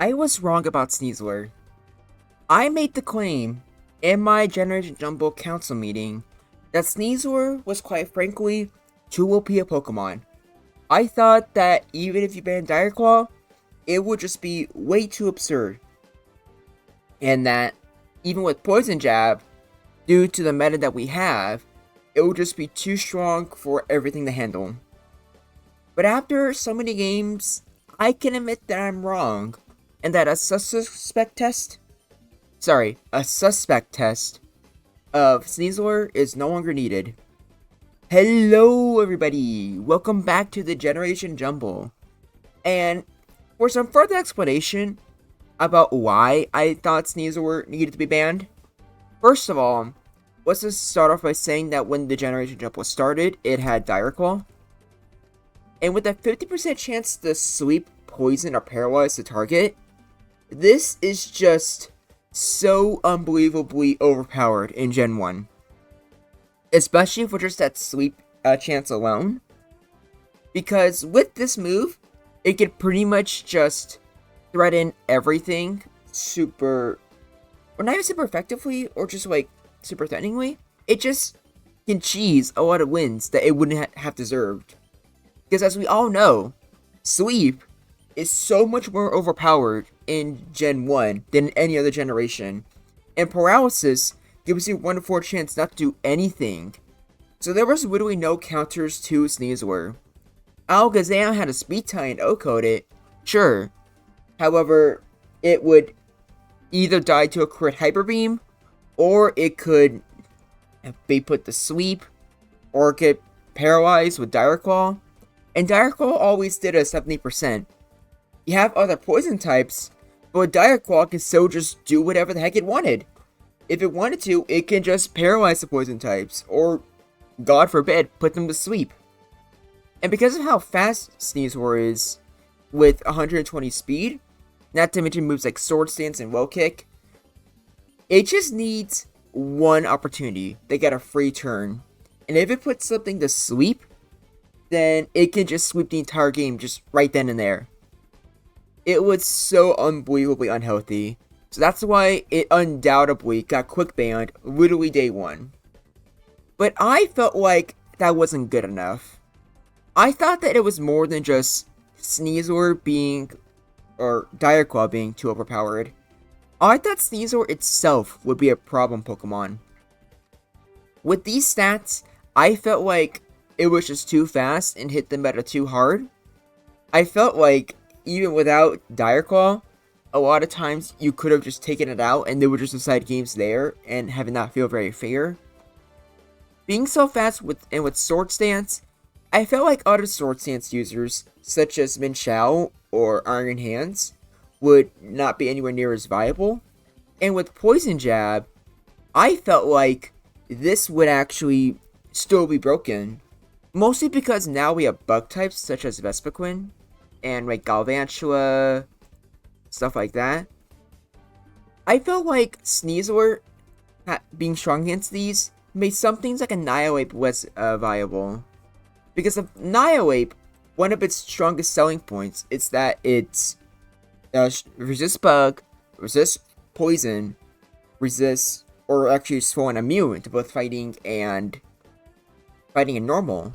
I was wrong about SNEASLER. I made the claim in my Generation Jumble council meeting that SNEASLER was quite frankly too OP a Pokemon. I thought that even if you banned Dire Claw, it would just be way too absurd. And that even with Poison Jab, due to the meta that we have, it would just be too strong for everything to handle. But after so many games, I can admit that I'm wrong, and that a suspect test of SNEASLER is no longer needed. Hello everybody, welcome back to the Generation Jumble. And for some further explanation about why I thought SNEASLER needed to be banned, first of all, let's just start off by saying that when the Generation Jumble started, it had Dire Claw. And with a 50% chance to sweep, poison, or paralyze the target, this is just so unbelievably overpowered in Gen 1. Especially for just that sweep chance alone. Because with this move, it can pretty much just threaten everything super, or not even super effectively, or just like super threateningly. It just can cheese a lot of wins that it wouldn't have deserved. Because as we all know, sweep is so much more overpowered in Gen 1 than any other generation. And paralysis gives you 1 in 4 chance not to do anything. So there was literally no counters to SNEASLER. Alakazam had a speed tie and O-code it, sure. However, it would either die to a crit Hyper Beam, or it could be put to sweep, or get paralyzed with Dire Claw. And Dire Claw always did a 70%. You have other poison types, but Dire Claw can still just do whatever the heck it wanted. If it wanted to, it can just paralyze the poison types, or, God forbid, put them to sleep. And because of how fast SNEASLER is, with 120 speed, not to mention moves like Sword Stance and Will Kick, it just needs one opportunity to get a free turn. And if it puts something to sleep, then it can just sweep the entire game just right then and there. It was so unbelievably unhealthy. So that's why it undoubtedly got quick banned literally day 1. But I felt like that wasn't good enough. I thought that it was more than just SNEASLER being, or Dire Claw being too overpowered. I thought SNEASLER itself would be a problem Pokemon. With these stats, I felt like it was just too fast and hit the meta too hard. I felt like even without Dire Claw, a lot of times you could have just taken it out and they would just decide games there and have it not feel very fair. Being so fast with Sword Stance, I felt like other Sword Stance users, such as Min Xiao or Iron Hands, would not be anywhere near as viable. And with Poison Jab, I felt like this would actually still be broken. Mostly because now we have bug types such as Vespiquen and like Galvantula, stuff like that. I felt like SNEASLER being strong against these made some things like Annihilate less viable. Because of Annihilate, one of its strongest selling points is that it's resists bug, resists poison, resists, or actually is full and immune to both fighting and normal.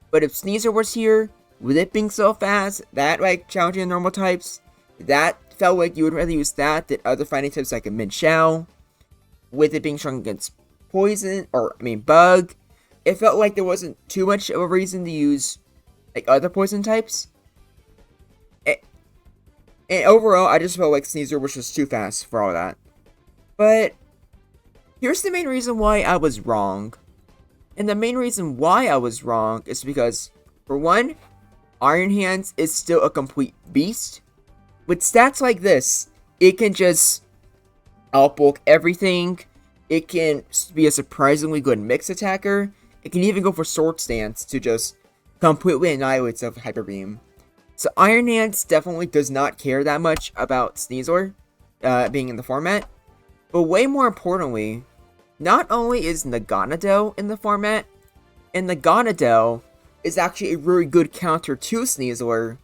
But if SNEASLER was here, with it being so fast, that like challenging the normal types, that felt like you would rather use that than other fighting types like a Min Xiao. With it being strong against poison, bug, it felt like there wasn't too much of a reason to use like other poison types. And overall, I just felt like SNEASLER was just too fast for all that. But here's the main reason why I was wrong. And the main reason why I was wrong is because, for one, Iron Hands is still a complete beast. With stats like this, it can just outbulk everything. It can be a surprisingly good mix attacker. It can even go for Sword Stance to just completely annihilate stuff with Hyper Beam. So Iron Hands definitely does not care that much about SNEASLER being in the format. But way more importantly, not only is Naganadel in the format, and Naganadel is actually a really good counter to SNEASLER,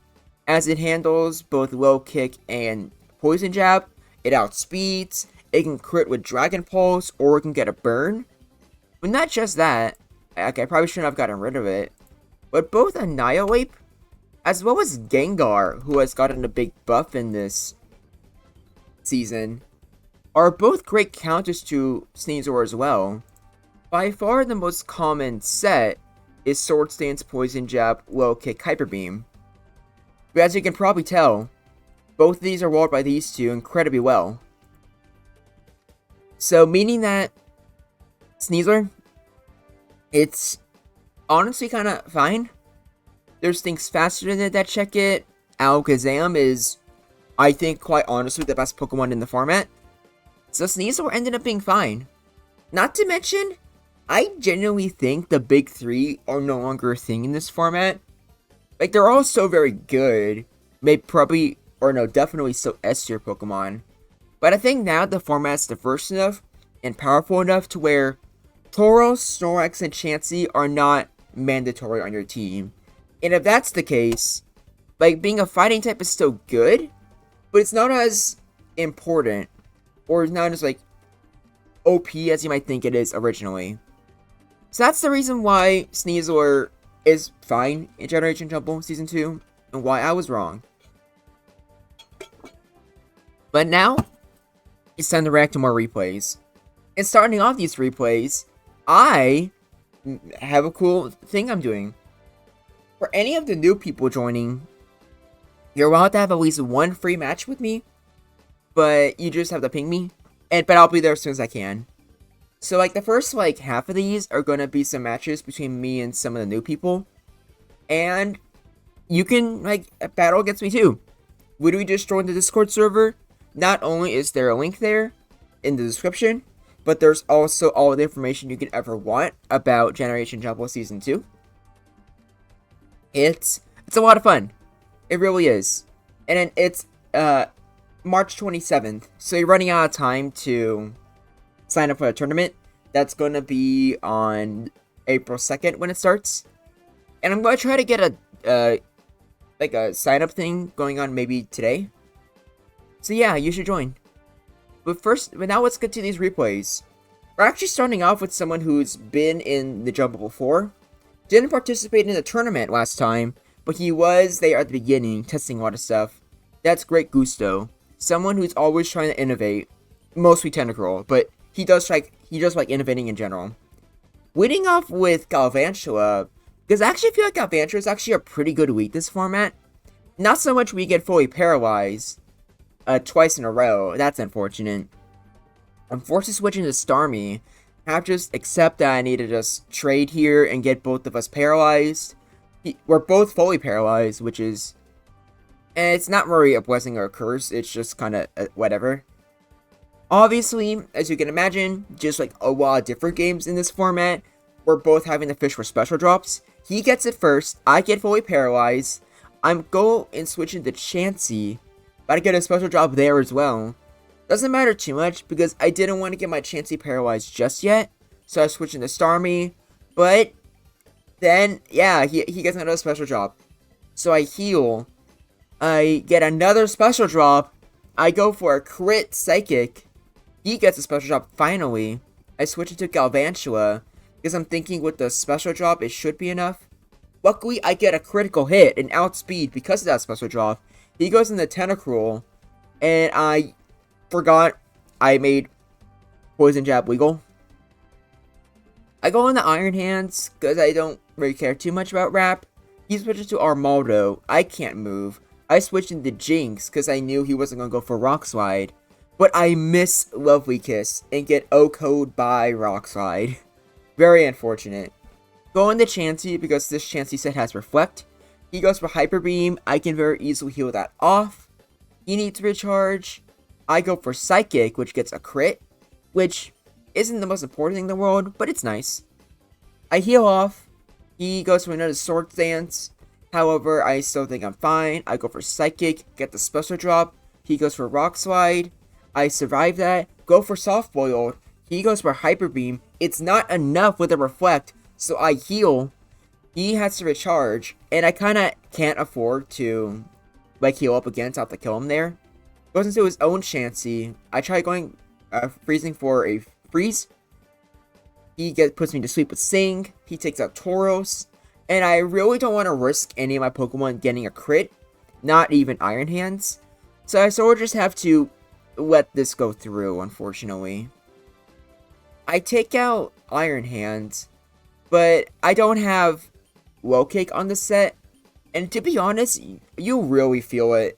as it handles both Low Kick and Poison Jab, it outspeeds, it can crit with Dragon Pulse, or it can get a burn. But not just that, I probably shouldn't have gotten rid of it, but both Annihilate, as well as Gengar, who has gotten a big buff in this season, are both great counters to Sneasler as well. By far the most common set is Sword Stance, Poison Jab, Low Kick, Hyper Beam. But as you can probably tell, both of these are walled by these two incredibly well. So meaning that Sneasler, it's honestly kind of fine. There's things faster than it that check it. Alakazam is, I think, quite honestly, the best Pokemon in the format. So Sneasler ended up being fine. Not to mention, I genuinely think the big three are no longer a thing in this format. Like, they're all so very good. Definitely so S-tier Pokemon. But I think now the format's diverse enough and powerful enough to where Tauros, Snorlax, and Chansey are not mandatory on your team. And if that's the case, like, being a fighting type is still good, but it's not as important, or not as, like, OP as you might think it is originally. So that's the reason why Sneasler is fine in Generation Jumble Season 2, and why I was wrong. But now, it's time to react to more replays. And starting off these replays, I have a cool thing I'm doing. For any of the new people joining, you're allowed to have at least one free match with me, but you just have to ping me, but I'll be there as soon as I can. So, like, the first, like, half of these are gonna be some matches between me and some of the new people, and you can, like, battle against me too. Would we just join the Discord server? Not only is there a link there in the description, but there's also all the information you could ever want about Generation Jumble Season 2. It's a lot of fun. It really is. And then it's March 27th, so you're running out of time to sign up for a tournament. That's going to be on April 2nd when it starts. And I'm going to try to get a sign up thing going on maybe today. So yeah, you should join. But now let's get to these replays. We're actually starting off with someone who's been in the Jumble before. Didn't participate in the tournament last time, but he was there at the beginning, testing a lot of stuff. That's Great Gusto. Someone who's always trying to innovate. Mostly Tentacruel, but he just like innovating in general. Leading off with Galvantula, because I actually feel like Galvantula is actually a pretty good week this format. Not so much we get fully paralyzed twice in a row. That's unfortunate. I'm forced to switch into Starmie. I have to just accept that I need to just trade here and get both of us paralyzed. We're both fully paralyzed, which is... And it's not really a blessing or a curse, it's just kind of whatever. Obviously, as you can imagine, just like a lot of different games in this format, we're both having to fish for special drops. He gets it first, I get fully paralyzed. I'm go and switch into Chansey, but I get a special drop there as well. Doesn't matter too much, because I didn't want to get my Chansey paralyzed just yet, so I switched into Starmie, but then, yeah, he gets another special drop. So I heal, I get another special drop, I go for a crit Psychic, he gets a special drop finally. I switch into Galvantula, because I'm thinking with the special drop it should be enough. Luckily, I get a critical hit and outspeed because of that special drop. He goes into Tentacruel, and I forgot I made Poison Jab legal. I go into Iron Hands because I don't really care too much about Wrap. He switches to Armaldo. I can't move. I switched into Jinx because I knew he wasn't going to go for Rock Slide. But I miss Lovely Kiss and get O-Code by Rock Slide. Very unfortunate. Go into Chansey because this Chansey set has Reflect. He goes for Hyper Beam. I can very easily heal that off. He needs Recharge. I go for Psychic, which gets a crit, which isn't the most important thing in the world, but it's nice. I heal off. He goes for another Sword Dance. However, I still think I'm fine. I go for Psychic, get the special drop. He goes for Rock Slide. I survive that. Go for Soft Boiled. He goes for Hyper Beam. It's not enough with a Reflect, so I heal. He has to recharge, and I kind of can't afford to, like, heal up again, so I have to kill him there. goes into his own Chansey. I try going, freezing for a freeze. He puts me to sleep with Sing. He takes out Tauros. And I really don't want to risk any of my Pokemon getting a crit. Not even Iron Hands. So I sort of just have to let this go through, unfortunately. I take out Iron Hands, but I don't have Well Cake on the set. And to be honest, you really feel it.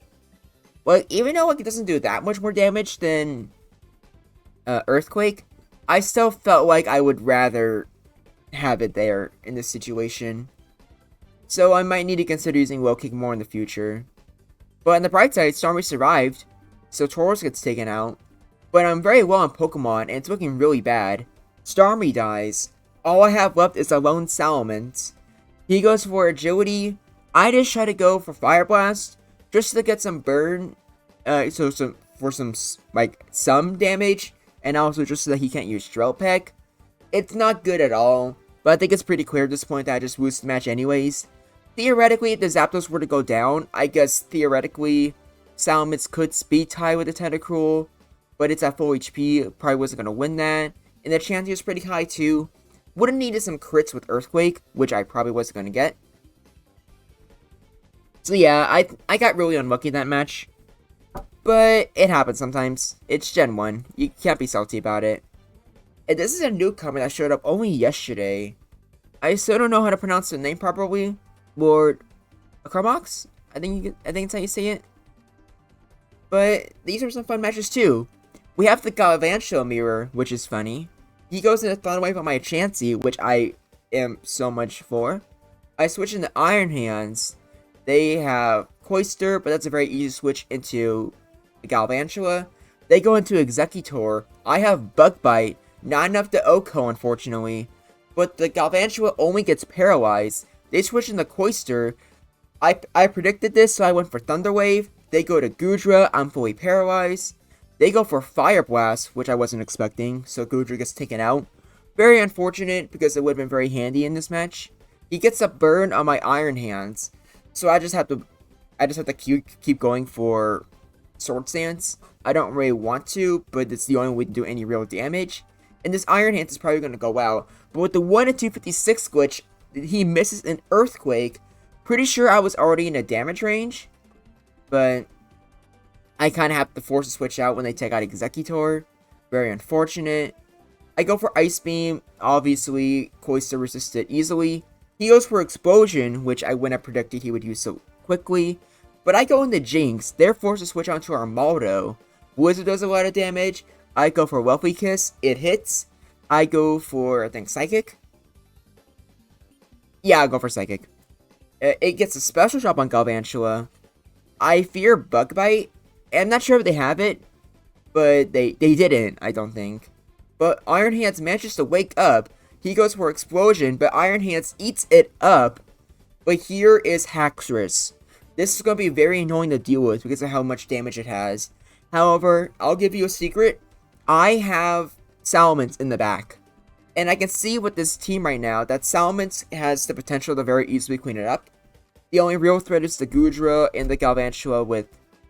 Like, even though it doesn't do that much more damage than Earthquake, I still felt like I would rather have it there in this situation. So I might need to consider using Well Cake more in the future. But on the bright side, Starmie survived, so Tauros gets taken out. But I'm very low on Pokemon, and it's looking really bad. Starmie dies. All I have left is a lone Salamence. He goes for Agility. I just try to go for Fire Blast, just to get some burn, for some damage, and also just so that he can't use Drill Peck. It's not good at all, but I think it's pretty clear at this point that I just lose the match anyways. Theoretically, if the Zapdos were to go down, I guess theoretically, Salamence could speed tie with the Tentacruel, but it's at full HP, probably wasn't going to win that, and the chance is pretty high too. Would have needed some crits with Earthquake, which I probably wasn't going to get. So yeah, I got really unlucky in that match. But it happens sometimes. It's Gen 1. You can't be salty about it. And this is a newcomer that showed up only yesterday. I still don't know how to pronounce the name properly. Lord Carbox? I think it's how you say it. But these are some fun matches too. We have the Galvantula mirror, which is funny. He goes into Thunder Wave on my Chansey, which I am so much for. I switch into Iron Hands. They have Cloyster, but that's a very easy switch into Galvantula. They go into Executor. I have Bug Bite. Not enough to OHKO, unfortunately. But the Galvantula only gets paralyzed. They switch into Cloyster. I predicted this, so I went for Thunder Wave. They go to Goodra. I'm fully paralyzed. They go for Fire Blast, which I wasn't expecting, so Goodra gets taken out. Very unfortunate, because it would have been very handy in this match. He gets a burn on my Iron Hands, so I just have to keep going for Sword Stance. I don't really want to, but it's the only way to do any real damage. And this Iron Hands is probably going to go out. But with the 1 in 256 glitch, he misses an Earthquake. Pretty sure I was already in a damage range, but I kind of have to force a switch out when they take out Executor. Very unfortunate. I go for Ice Beam. Obviously, Cloyster resisted easily. He goes for Explosion, which I wouldn't have predicted he would use so quickly. But I go into Jinx. They're forced to switch onto Armaldo. Wizard does a lot of damage. I go for Wealthy Kiss. It hits. I go for, I think, Psychic. Yeah, I'll go for Psychic. It gets a special drop on Galvantula. I fear Bug Bite. I'm not sure if they have it, but they didn't, I don't think. But Iron Hands manages to wake up. He goes for Explosion, but Iron Hands eats it up. But here is Haxorus. This is going to be very annoying to deal with because of how much damage it has. However, I'll give you a secret. I have Salamence in the back. And I can see with this team right now that Salamence has the potential to very easily clean it up. The only real threat is the Goodra and the Galvantula with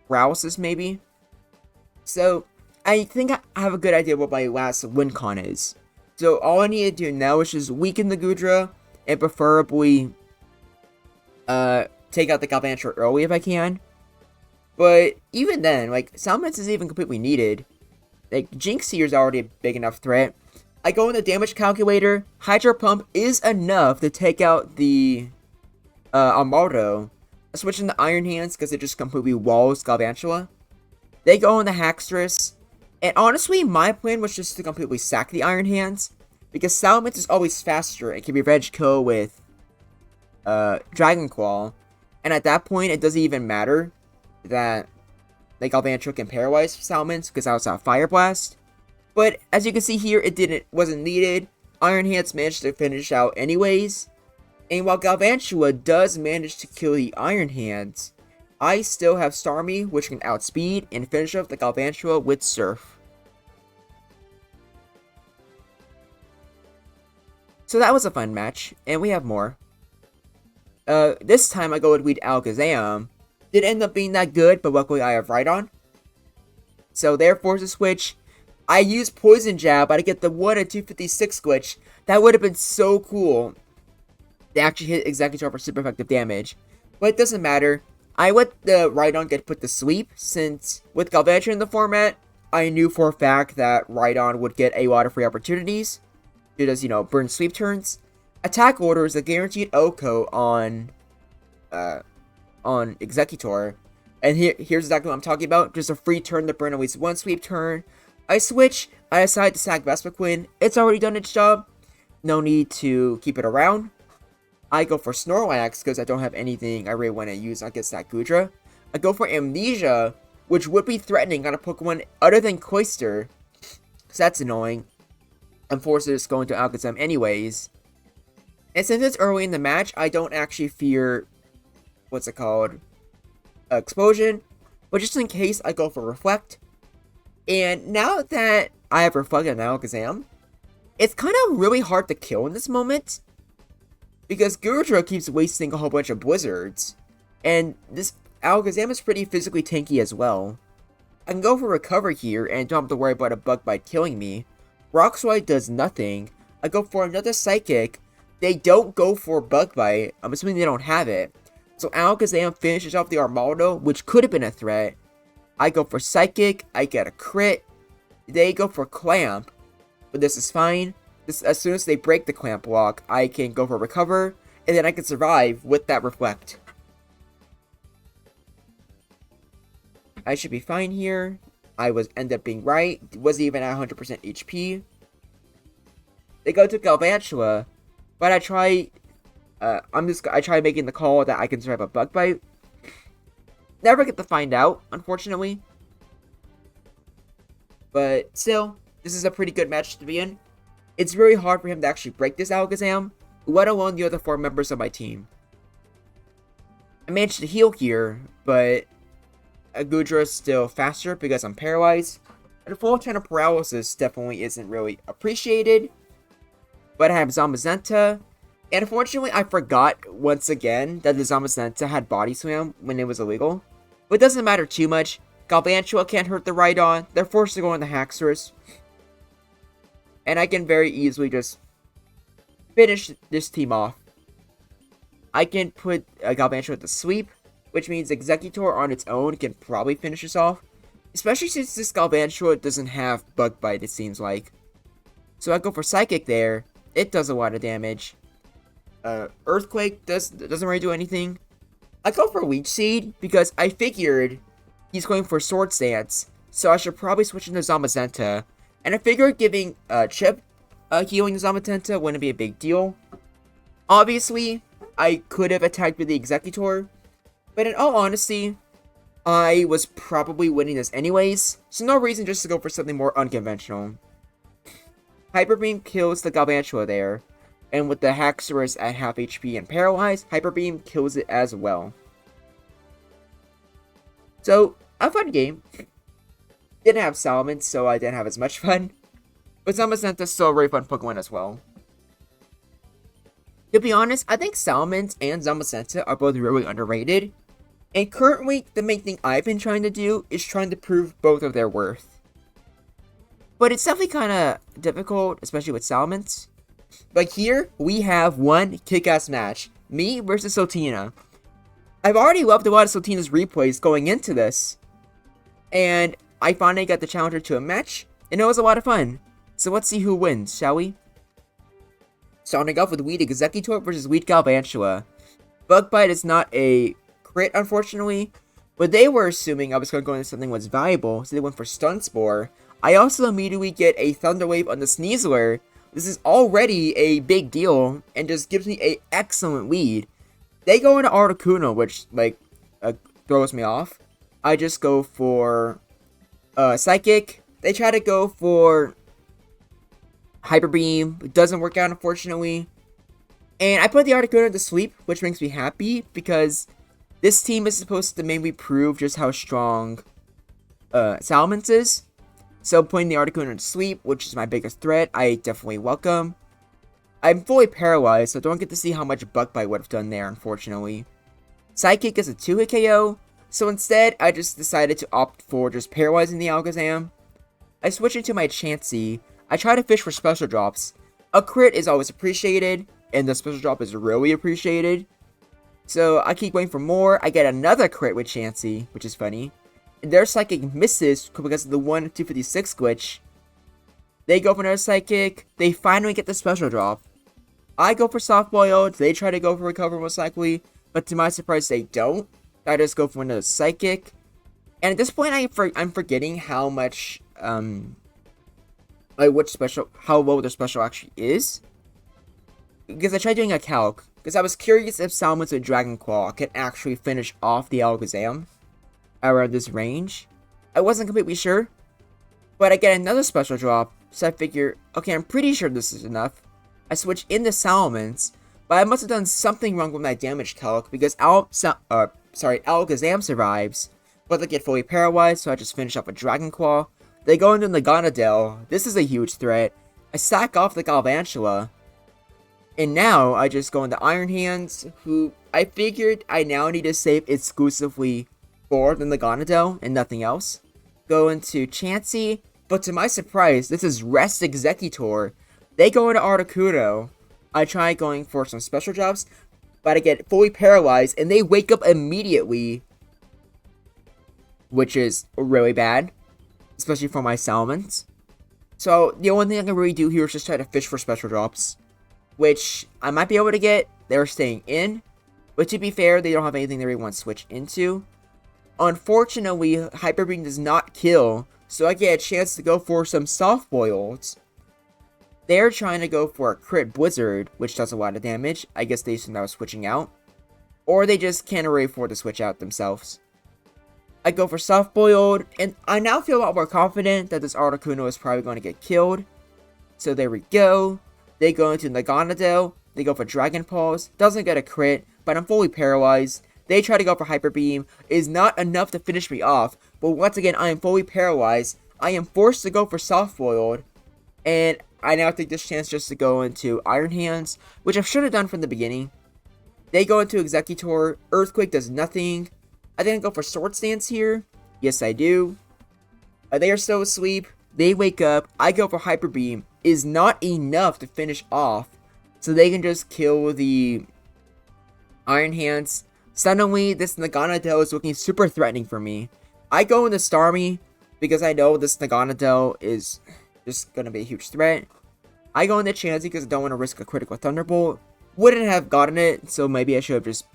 paralysis, maybe. So, I think I have a good idea what my last win con is. So, all I need to do now is just weaken the Goodra and preferably take out the Galvantula early if I can. But even then, like, Salamence isn't even completely needed. Like, Jinx here is already a big enough threat. I go in the damage calculator. Hydro Pump is enough to take out the Armaldo. I switch into Iron Hands because it just completely walls Galvantula. They go into Haxorus. And honestly, my plan was just to completely sack the Iron Hands. Because Salamence is always faster and can be Reg Kill with Dragon Claw. And at that point, it doesn't even matter that like Galvantula can paralyze Salamence because I was out Fire Blast. But as you can see here, it wasn't needed. Iron Hands managed to finish out anyways. And while Galvantula does manage to kill the Iron Hands, I still have Starmie, which can outspeed and finish off the Galvantula with Surf. So that was a fun match, and we have more. This time I go with Weed Alakazam. Didn't end up being that good, but luckily I have Rhydon. So their forces switch. I used Poison Jab, but I get the 1 and 256 switch. That would have been so cool. They actually hit Executor for super effective damage. But it doesn't matter. I let the Rhydon get put to sleep, since with Galvantula in the format, I knew for a fact that Rhydon would get a lot of free opportunities to just, burn sleep turns. Attack Order is a guaranteed OHKO on Executor. And here's exactly what I'm talking about. Just a free turn to burn at least one sweep turn. I switch. I decide to sack Vespiquen. It's already done its job. No need to keep it around. I go for Snorlax because I don't have anything I really want to use against that Gudra. I go for Amnesia, which would be threatening on a Pokemon other than Cloyster. So that's annoying. I'm forced to just go into Alakazam anyways. And since it's early in the match, I don't actually fear... what's it called? Explosion. But just in case, I go for Reflect. And now that I have Reflected on Alakazam, it's kind of really hard to kill in this moment. Because Gudra keeps wasting a whole bunch of Blizzards. And this Alakazam is pretty physically tanky as well. I can go for Recover here and don't have to worry about a Bug Bite killing me. Rock Slide does nothing. I go for another Psychic. They don't go for Bug Bite. I'm assuming they don't have it. So Alakazam finishes off the Armaldo, which could have been a threat. I go for Psychic. I get a crit. They go for Clamp. But this is fine. As soon as they break the Clamp block, I can go for Recover. And then I can survive with that Reflect. I should be fine here. I ended up being right. Wasn't even at 100% HP. They go to Galvantula. But I try making the call that I can survive a Bug Bite. Never get to find out, unfortunately. But still, this is a pretty good match to be in. It's very hard for him to actually break this Alakazam, let alone the other 4 members of my team. I managed to heal here, but Gudra is still faster because I'm paralyzed. And a full turn of paralysis definitely isn't really appreciated. But I have Zamazenta. And unfortunately, I forgot once again that the Zamazenta had Body Slam when it was illegal. But it doesn't matter too much. Galvantula can't hurt the Rhydon. They're forced to go on the Haxorus. And I can very easily just finish this team off. I can put Galvantula to sleep, which means Executor on its own can probably finish us off. Especially since this Galvantula doesn't have Bug Bite, it seems like. So I go for Psychic there. It does a lot of damage. Earthquake doesn't really do anything. I go for Leech Seed because I figured he's going for Sword Stance, so I should probably switch into Zamazenta. And I figured giving Chip healing Zamazenta wouldn't be a big deal. Obviously, I could have attacked with the Executor, but in all honesty, I was probably winning this anyways, so no reason just to go for something more unconventional. Hyper Beam kills the Galvantula there. And with the Haxorus at half HP and paralyzed, Hyper Beam kills it as well. So, a fun game. Didn't have Salamence, so I didn't have as much fun. But Zamazenta is still a very fun Pokemon as well. To be honest, I think Salamence and Zamazenta are both really underrated. And currently, the main thing I've been trying to do is trying to prove both of their worth. But it's definitely kind of difficult, especially with Salamence. But here, we have one kick-ass match. Me versus Sotina. I've already loved a lot of Sotina's replays going into this. And I finally got the challenger to a match. And it was a lot of fun. So let's see who wins, shall we? Starting off with Weed Executor versus Weed Galvantula. Bug Bite is not a crit, unfortunately. But they were assuming I was going to go into something that was valuable. So they went for Stun Spore. I also immediately get a Thunder Wave on the SNEASLER. This is already a big deal, and just gives me an excellent lead. They go into Articuno, which, throws me off. I just go for, Psychic. They try to go for Hyper Beam. It doesn't work out, unfortunately. And I put the Articuno to sleep, which makes me happy, because this team is supposed to maybe prove just how strong, Salamence is. So putting the Articuno to sleep, which is my biggest threat, I definitely welcome. I'm fully paralyzed, so don't get to see how much Bug Bite would have done there, unfortunately. Psychic is a 2-hit KO, So instead, I just decided to opt for just paralyzing the Alakazam. I switch into my Chansey. I try to fish for special drops. A crit is always appreciated, and the special drop is really appreciated. So I keep waiting for more. I get another crit with Chansey, which is funny. And their Psychic misses because of the 1-256 glitch. They go for another Psychic. They finally get the special drop. I go for Soft Boiled. They try to go for Recover most likely. But to my surprise, they don't. I just go for another Psychic. And at this point, I'm forgetting how much, how low their special actually is. Because I tried doing a calc. Because I was curious if Salamence with Dragon Claw can actually finish off the Alakazam around this range. I wasn't completely sure. But I get another special drop. So I figure, okay, I'm pretty sure this is enough. I switch into Salamence. But I must have done something wrong with my damage calc. Because Alakazam survives. But they get fully paralyzed. So I just finish off a Dragon Claw. They go into Naganadel. This is a huge threat. I sack off the Galvantula. And now, I just go into Iron Hands, who I figured I now need to save exclusively for the Naganadel and nothing else. Go into Chansey, but to my surprise, this is Rest Executor. They go into Articuno. I try going for some special drops, but I get fully paralyzed, and they wake up immediately, which is really bad, especially for my Salamence. So, the only thing I can really do here is just try to fish for special drops, which I might be able to get. They're staying in, but to be fair, they don't have anything they really want to switch into. Unfortunately, Hyper Beam does not kill, so I get a chance to go for some Soft Boileds. They're trying to go for a crit Blizzard, which does a lot of damage. I guess they assumed I was switching out, or they just can't really afford to switch out themselves. I go for Soft Boiled, and I now feel a lot more confident that this Articuno is probably going to get killed. So there we go. They go into Naganadel. They go for Dragon Pulse. Doesn't get a crit, but I'm fully paralyzed. They try to go for Hyper Beam. It is not enough to finish me off, but once again, I am fully paralyzed. I am forced to go for Soft Boiled, and I now take this chance just to go into Iron Hands, which I should have done from the beginning. They go into Executor. Earthquake does nothing. I think I go for Sword Stance here. Yes, I do. They are still asleep. They wake up. I go for Hyper Beam. Is not enough to finish off, so they can just kill the Iron Hands. Suddenly, this Naganadel is looking super threatening for me. I go into Starmie because I know this Naganadel is just going to be a huge threat. I go into Chansey because I don't want to risk a critical Thunderbolt. Wouldn't have gotten it, so maybe I should have just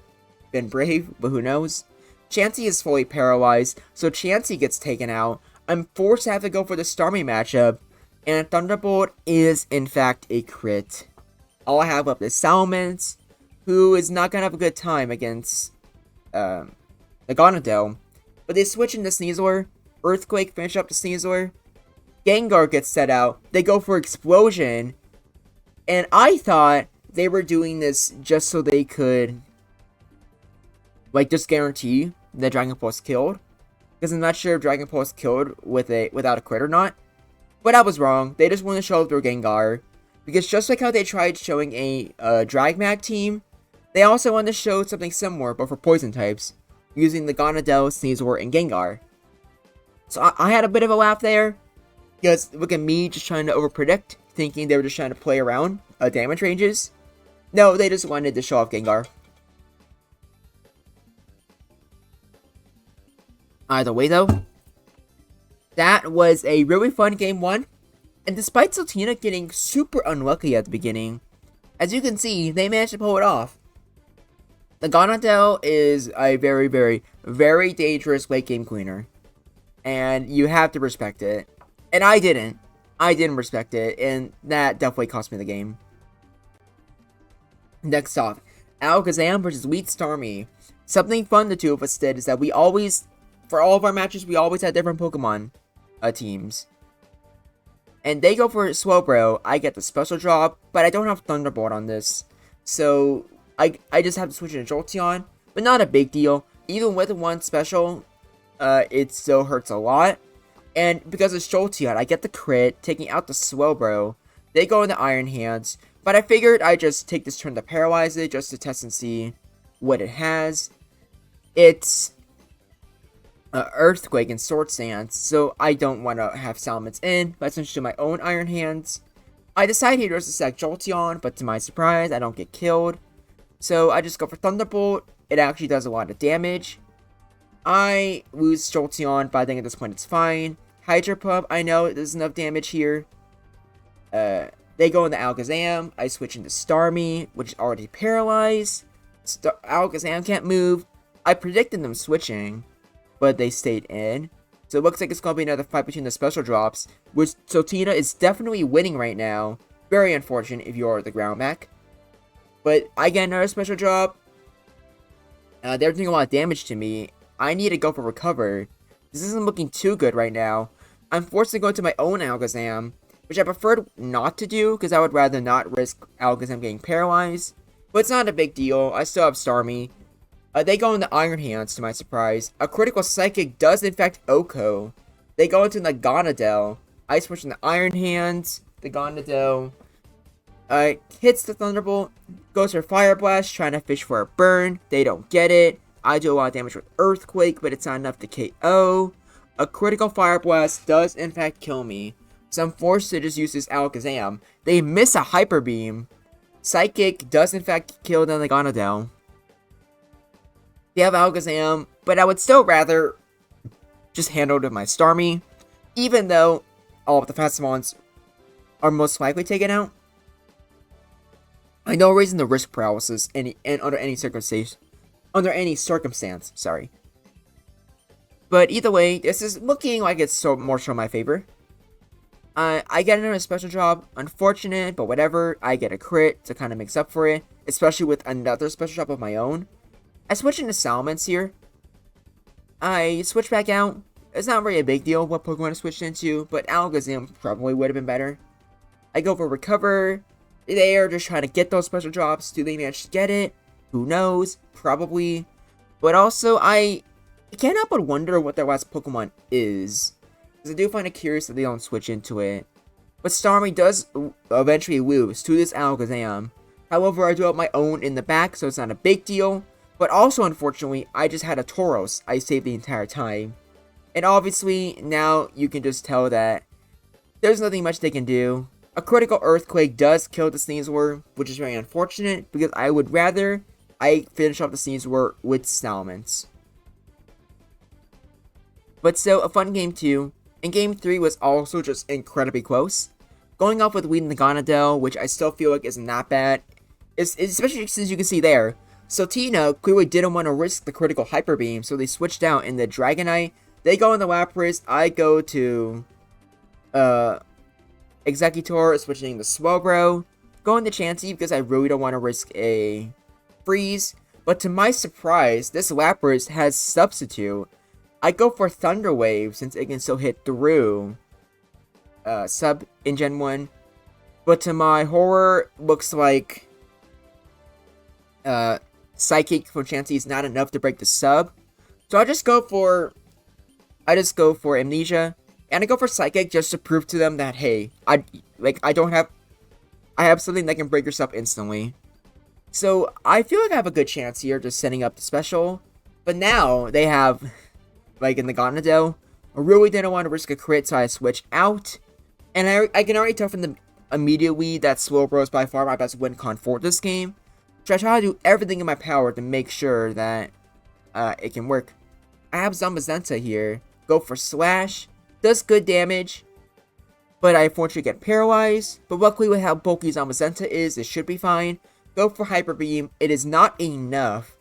been brave, but who knows. Chansey is fully paralyzed, so Chansey gets taken out. I'm forced to have to go for the Starmie matchup, and Thunderbolt is, in fact, a crit. All I have up is Salamence, who is not going to have a good time against Naganadel. But they switch into SNEASLER. Earthquake finish up the SNEASLER. Gengar gets set out. They go for Explosion. And I thought they were doing this just so they could, like, just guarantee that Dragon Pulse killed. Because I'm not sure if Dragon Pulse killed without a crit or not. But I was wrong. They just wanted to show their Gengar. Because just like how they tried showing a Dragmag team, they also wanted to show something similar, but for poison types, using the Naganadel, SNEASLER, and Gengar. So I had a bit of a laugh there. Because look at me just trying to overpredict, thinking they were just trying to play around damage ranges. No, they just wanted to show off Gengar. Either way though, that was a really fun game 1, and despite Saltina getting super unlucky at the beginning, as you can see, they managed to pull it off. The Naganadel is a very, very, very dangerous late game cleaner, and you have to respect it. And I didn't respect it, and that definitely cost me the game. Next off, Alakazam versus Wheat Starmie. Something fun the two of us did is that we always, for all of our matches, we always had different Pokemon teams. And they go for Slowbro. I get the special drop, but I don't have Thunderbolt on this. So I just have to switch into Jolteon, but not a big deal. Even with one special, it still hurts a lot. And because it's Jolteon, I get the crit, taking out the Slowbro. They go into Iron Hands, but I figured I'd just take this turn to paralyze it, just to test and see what it has. It's Earthquake and Sword Stance, so I don't want to have Salamence in, but I switch to my own Iron Hands. I decide here to sack Jolteon, but to my surprise, I don't get killed. So I just go for Thunderbolt. It actually does a lot of damage. I lose Jolteon, but I think at this point it's fine. Hydro Pump, I know there's enough damage here. They go into Alakazam. I switch into Starmie, which is already paralyzed. Alakazam can't move. I predicted them switching, but they stayed in. So it looks like it's going to be another fight between the special drops, which Sotina is definitely winning right now. Very unfortunate if you're the ground back. But I get another special drop. They're doing a lot of damage to me. I need to go for Recover. This isn't looking too good right now. I'm forced to go into my own Alakazam, which I preferred not to do because I would rather not risk Alakazam getting paralyzed. But it's not a big deal. I still have Starmie. They go into Iron Hands, to my surprise. A critical Psychic does infect Oko. They go into the Gonadel. I switch into Iron Hands. The Gonadel hits the Thunderbolt. Goes for Fire Blast, trying to fish for a burn. They don't get it. I do a lot of damage with Earthquake, but it's not enough to KO. A critical Fire Blast does, in fact, kill me. So I'm forced to just use this Alakazam. They miss a Hyper Beam. Psychic does, in fact, kill the Gonadel. They have Alakazam, but I would still rather just handle it with my Starmie, even though all of the fast ones are most likely taken out. I know reason to risk paralysis under any circumstance. Sorry. But either way, this is looking like it's more so in my favor. I get another special drop. Unfortunate, but whatever. I get a crit to kind of mix up for it, especially with another special drop of my own. I switch into Salamence here. I switch back out. It's not really a big deal what Pokemon I switched into, but Alakazam probably would have been better. I go for Recover. They are just trying to get those special drops. Do they manage to get it? Who knows? Probably. But also, I can't help but wonder what their last Pokemon is. Because I do find it curious that they don't switch into it. But Starmie does eventually lose to this Alakazam. However, I do have my own in the back, so it's not a big deal. But also, unfortunately, I just had a Tauros I saved the entire time. And obviously, now you can just tell that there's nothing much they can do. A critical Earthquake does kill the SNEASLER, which is very unfortunate, because I would rather I finish off the SNEASLER with Salamence. But still, a fun game too. And game 3 was also just incredibly close. Going off with leading the Gonadel, which I still feel like isn't that bad, especially since you can see there. So Tina clearly didn't want to risk the critical Hyper Beam, so they switched out in the Dragonite. They go in the Lapras. I go to Executor, switching the Swellow. Go into Chansey because I really don't want to risk a freeze. But to my surprise, this Lapras has Substitute. I go for Thunder Wave since it can still hit through Sub in Gen 1. But to my horror, looks like Psychic from Chansey is not enough to break the sub. So I just go for Amnesia. And I go for Psychic just to prove to them that, hey, I have something that can break your sub instantly. So I feel like I have a good chance here just setting up the special. But now they have, like in the Gonadel, I really didn't want to risk a crit, so I switch out. And I can already tell from the immediately that Slowbro is by far my best win con for this game. So I try to do everything in my power to make sure that it can work. I have Zamazenta here. Go for Slash. Does good damage. But I unfortunately get paralyzed. But luckily with how bulky Zamazenta is, it should be fine. Go for Hyper Beam. It is not enough.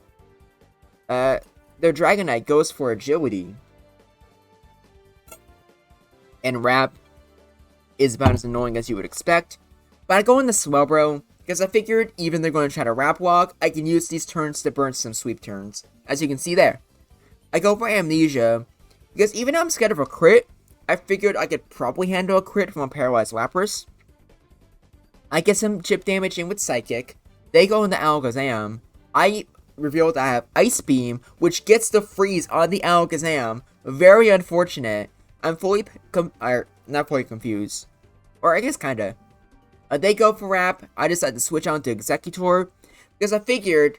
Their Dragonite goes for Agility. And Wrap is about as annoying as you would expect. But I go in the Swellow, because I figured even they're going to try to Wrap Walk, I can use these turns to burn some sweep turns. As you can see there. I go for Amnesia, because even though I'm scared of a crit, I figured I could probably handle a crit from a paralyzed Lapras. I get some chip damage in with Psychic. They go into Alakazam. I reveal that I have Ice Beam, which gets the freeze on the Alakazam. Very unfortunate. I'm not fully confused. Or I guess kinda. They go for Wrap. I decided to switch on to Executor, because I figured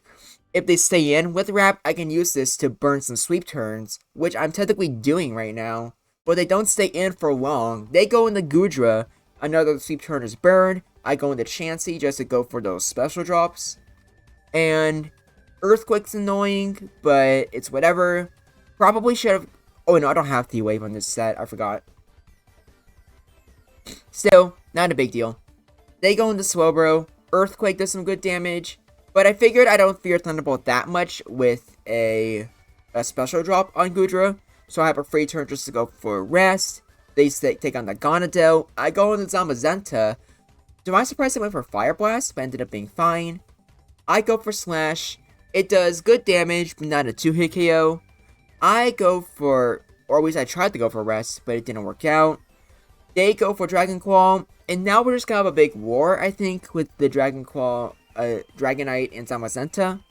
if they stay in with Wrap, I can use this to burn some sweep turns, which I'm technically doing right now. But they don't stay in for long. They go into Gudra, another sweep turn is burned. I go into Chansey just to go for those special drops. And Earthquake's annoying, but it's whatever. Probably should have... Oh no, I don't have T-Wave on this set, I forgot. Still, not a big deal. They go into Swelbro. Earthquake does some good damage. But I figured I don't fear Thunderbolt that much with a special drop on Gudra. So I have a free turn just to go for Rest. They take on the Gonadel. I go into Zamazenta. To my surprise, I went for Fire Blast, but ended up being fine. I go for Slash. It does good damage, but not a 2-hit KO. I go for... Or at least I tried to go for Rest, but it didn't work out. They go for Dragon Claw. And now we're just gonna have a big war, I think, with the Dragon Claw... Dragonite and Zamazenta.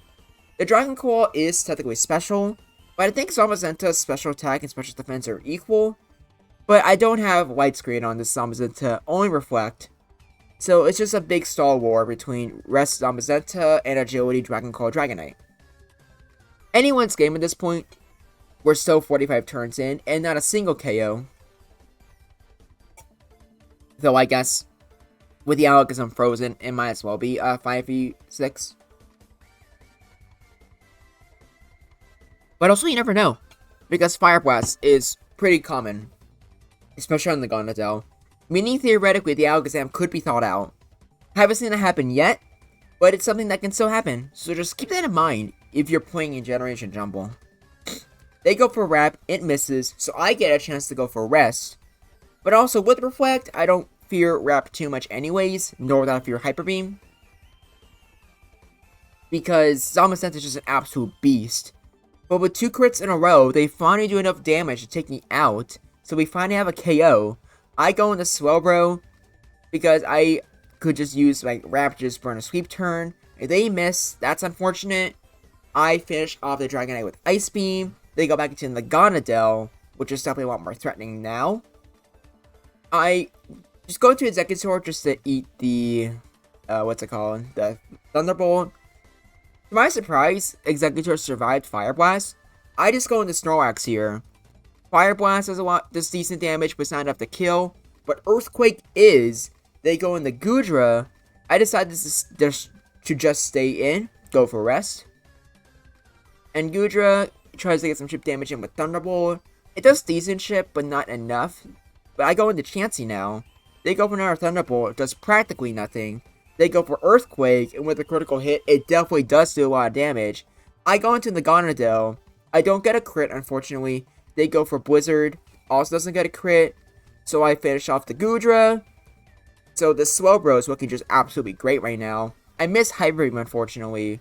The Dragon Claw is technically special, but I think Zamazenta's special attack and special defense are equal. But I don't have widescreen on this Zamazenta, only Reflect. So it's just a big stall war between Rest Zamazenta and Agility Dragon Claw Dragonite. Anyone's game at this point, we're still 45 turns in, and not a single KO. Though I guess... With the Alakazam frozen, it might as well be 5v6. But also, you never know. Because Fire Blast is pretty common. Especially on the Gonadel. Meaning, theoretically, the Alakazam could be thawed out. Haven't seen that happen yet. But it's something that can still happen. So just keep that in mind if you're playing in Generation Jumble. They go for Wrap, it misses. So I get a chance to go for Rest. But also, with Reflect, I don't fear Wrap too much anyways, nor that I fear Hyper Beam. Because Zamazenta is just an absolute beast. But with 2 crits in a row, they finally do enough damage to take me out. So we finally have a KO. I go into Swelbro, because I could just use like Wrap just burn a sweep turn. If they miss, that's unfortunate. I finish off the Dragonite with Ice Beam. They go back into the Gonadel, which is definitely a lot more threatening now. I just go to Executor just to eat the, what's it called? The Thunderbolt. To my surprise, Executor survived Fire Blast. I just go into Snorlax here. Fire Blast does decent damage, but it's not enough to kill. But Earthquake is. They go into Gudra. I decided to just stay in, go for Rest. And Gudra tries to get some chip damage in with Thunderbolt. It does decent chip, but not enough. But I go into Chansey now. They go for another Thunderbolt, it does practically nothing. They go for Earthquake, and with a critical hit, it definitely does do a lot of damage. I go into the Gonadel. I don't get a crit, unfortunately. They go for Blizzard, also doesn't get a crit. So I finish off the Gudra. So the Swelbro is looking just absolutely great right now. I miss Hyper Beam, unfortunately.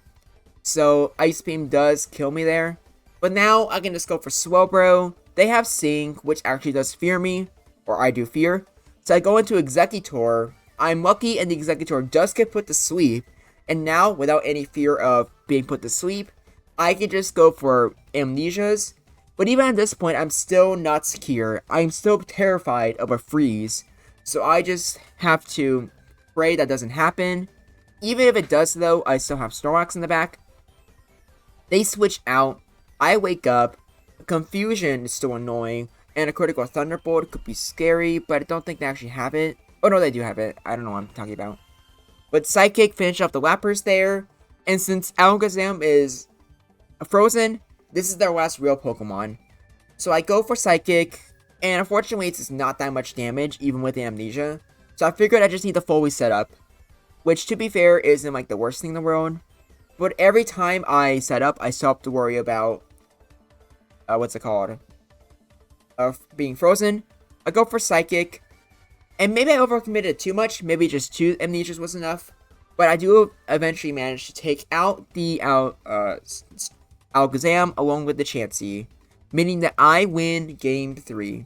So Ice Beam does kill me there. But now I can just go for Swelbro. They have Sing, which actually does fear me. Or I do fear. So I go into Executor. I'm lucky and the Executor does get put to sleep. And now, without any fear of being put to sleep, I can just go for Amnesias. But even at this point, I'm still not secure. I'm still terrified of a freeze. So I just have to pray that doesn't happen. Even if it does though, I still have Snorlax in the back. They switch out. I wake up. Confusion is still annoying. And a critical Thunderbolt could be scary, but I don't think they actually have it. Oh no, they do have it. I don't know what I'm talking about. But Psychic finished off the Lappers there. And since Alakazam is frozen, this is their last real Pokemon. So I go for Psychic. And unfortunately, it's just not that much damage, even with the Amnesia. So I figured I just need to fully set up. Which, to be fair, isn't like the worst thing in the world. But every time I set up, I still have to worry about... what's it called? Being frozen. I go for Psychic. And maybe I overcommitted too much. Maybe just 2 Amnesias was enough. But I do eventually manage to take out the Alakazam along with the Chansey. Meaning that I win Game 3.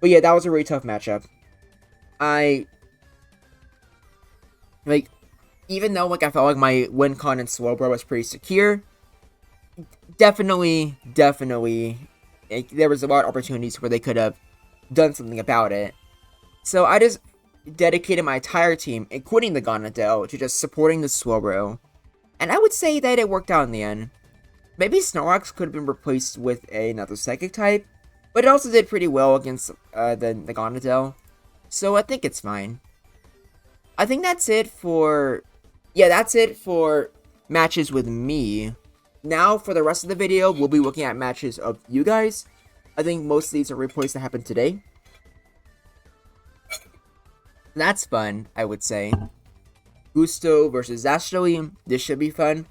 But yeah, that was a really tough matchup. Even though I felt like my win con in Swelbro was pretty secure, definitely, there was a lot of opportunities where they could have done something about it. So I just dedicated my entire team, including the Gonadel, to just supporting the Swelbro. And I would say that it worked out in the end. Maybe Snorlax could have been replaced with another Psychic type, but it also did pretty well against the Gonadel. So I think it's fine. I think that's it for... Yeah, that's it for matches with me. Now, for the rest of the video, we'll be looking at matches of you guys. I think most of these are replays that happened today. That's fun, I would say. Gusto versus Zastro. This should be fun.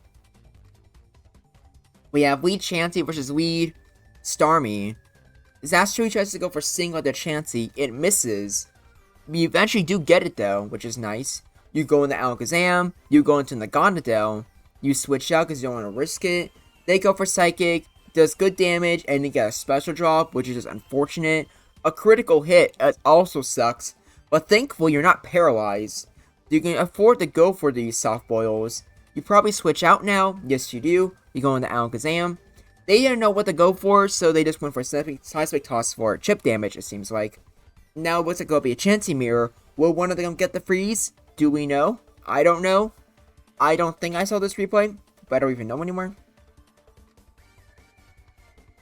We have Lead Chansey versus Lead Starmie. Zastro tries to go for single to Chansey. It misses. You eventually do get it though, which is nice. You go into Alakazam. You go into Naganadel. You switch out because you don't want to risk it. They go for Psychic. Does good damage. And you get a special drop, which is just unfortunate. A critical hit also sucks. But thankfully, you're not paralyzed. You can afford to go for these soft boils. You probably switch out now. Yes, you do. You go into Alakazam. They didn't know what to go for, so they just went for Seismic Toss for chip damage, it seems like. Now, what's it going to be? A Chansey Mirror. Will one of them get the freeze? Do we know? I don't know. I don't think I saw this replay, but I don't even know anymore.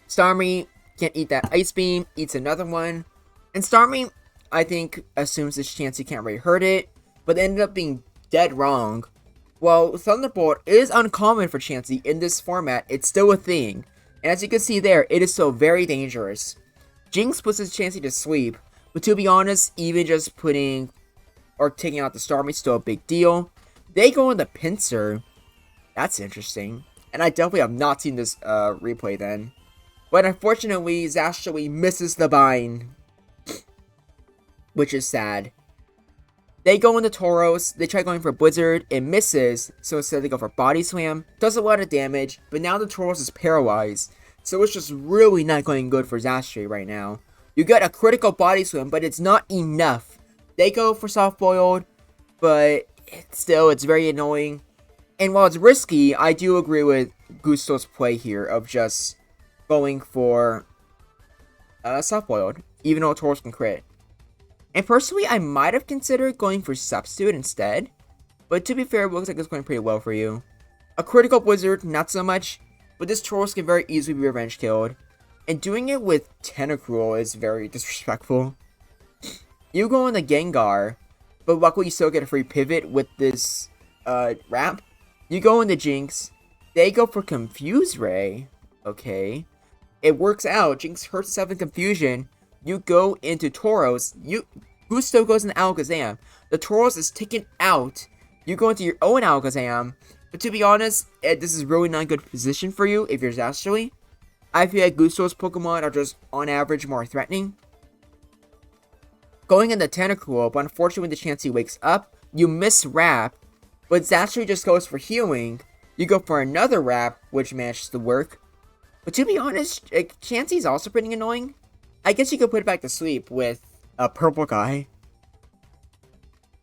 Starmie can't eat that Ice Beam. Eats another one. And Starmie, I think, assumes this Chansey can't really hurt it, but ended up being dead wrong. While Thunderbolt is uncommon for Chansey in this format, it's still a thing. And as you can see there, it is still very dangerous. Jinx puts his Chansey to sleep, but to be honest, even just putting or taking out the Starmie is still a big deal. They go into Pinsir. That's interesting. And I definitely have not seen this replay then. But unfortunately, Zastro misses the bind, which is sad. They go into Tauros, they try going for Blizzard, it misses, so instead they go for Body Slam, does a lot of damage, but now the Tauros is paralyzed, so it's just really not going good for Zastro right now. You get a critical Body Slam, but it's not enough. They go for Soft Boiled, but still, it's very annoying. And while it's risky, I do agree with Gusto's play here of just going for Soft Boiled, even though Tauros can crit. And personally, I might have considered going for Substitute instead. But to be fair, it looks like it's going pretty well for you. A critical Blizzard, not so much. But this Tauros can very easily be revenge killed. And doing it with Tentacruel is very disrespectful. You go into Gengar. But luckily you still get a free pivot with this wrap. You go into Jinx. They go for Confuse Ray. Okay. It works out. Jinx hurts herself in confusion. You go into Tauros. Gusto goes into Alakazam. The Tauros is taken out. You go into your own Alakazam. But to be honest, this is really not a good position for you if you're Zastro. I feel like Gusto's Pokemon are just, on average, more threatening. Going into Tentacruel, but unfortunately when the Chansey wakes up, you miss Wrap. But Zastro just goes for healing. You go for another Wrap, which manages to work. But to be honest, Chansey's also pretty annoying. I guess you could put it back to sleep with a purple guy.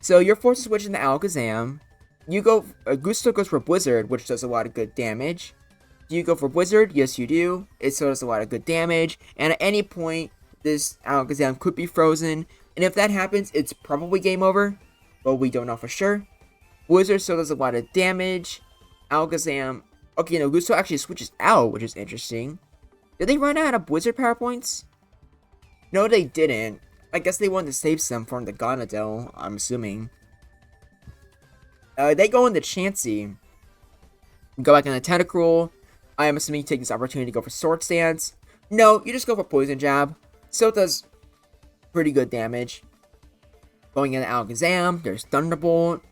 So you're forced to switch into Alakazam. You go, Gusto goes for Blizzard, which does a lot of good damage. Do you go for Blizzard? Yes, you do. It still does a lot of good damage. And at any point, this Alakazam could be frozen. And if that happens, it's probably game over. But we don't know for sure. Blizzard still does a lot of damage. Alakazam. Okay, no, Gusto actually switches out, which is interesting. Did they run out of Blizzard power points? No, they didn't. I guess they wanted to save some from the Gonadel, I'm assuming. They go into Chansey. Go back into Tentacruel. I am assuming you take this opportunity to go for Sword Stance. No, you just go for Poison Jab. Still does pretty good damage. Going into Alakazam, there's Thunderbolt.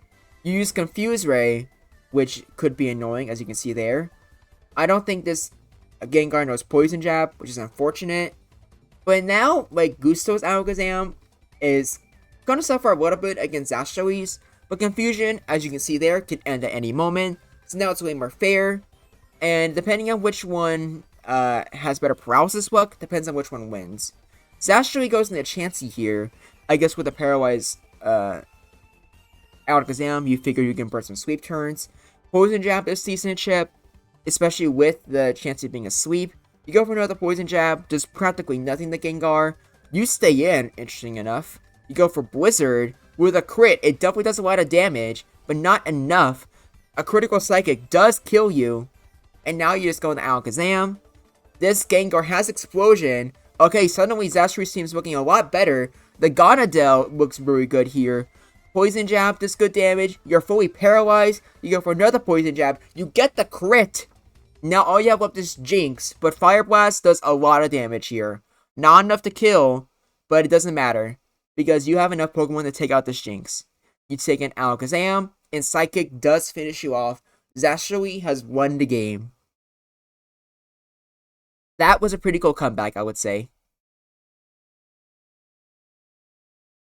You use Confuse Ray, which could be annoying, as you can see there. I don't think this Gengar knows Poison Jab, which is unfortunate. But now, like, Gusto's Alakazam is gonna suffer a little bit against Zastro's, but Confusion, as you can see there, can end at any moment. So now it's way more fair, and depending on which one has better paralysis luck, depends on which one wins. Zastro goes into Chansey here. I guess with a paralyzed Alakazam, you figure you can burn some sweep turns. Poison Jab is decent chip, especially with the Chansey being a sweep. You go for another Poison Jab, does practically nothing to Gengar. You stay in, interesting enough. You go for Blizzard with a crit. It definitely does a lot of damage, but not enough. a critical psychic does kill you, and now you just go into Alakazam. This Gengar has Explosion. Okay, suddenly Zastri seems looking a lot better. The Gonadel looks really good here. Poison Jab does good damage. You're fully paralyzed. You go for another Poison Jab. You get the crit. Now all you have left is Jinx, but Fire Blast does a lot of damage here. Not enough to kill, but it doesn't matter, because you have enough Pokemon to take out this Jinx. You take an Alakazam, and Psychic does finish you off. Zastri has won the game. That was a pretty cool comeback, I would say.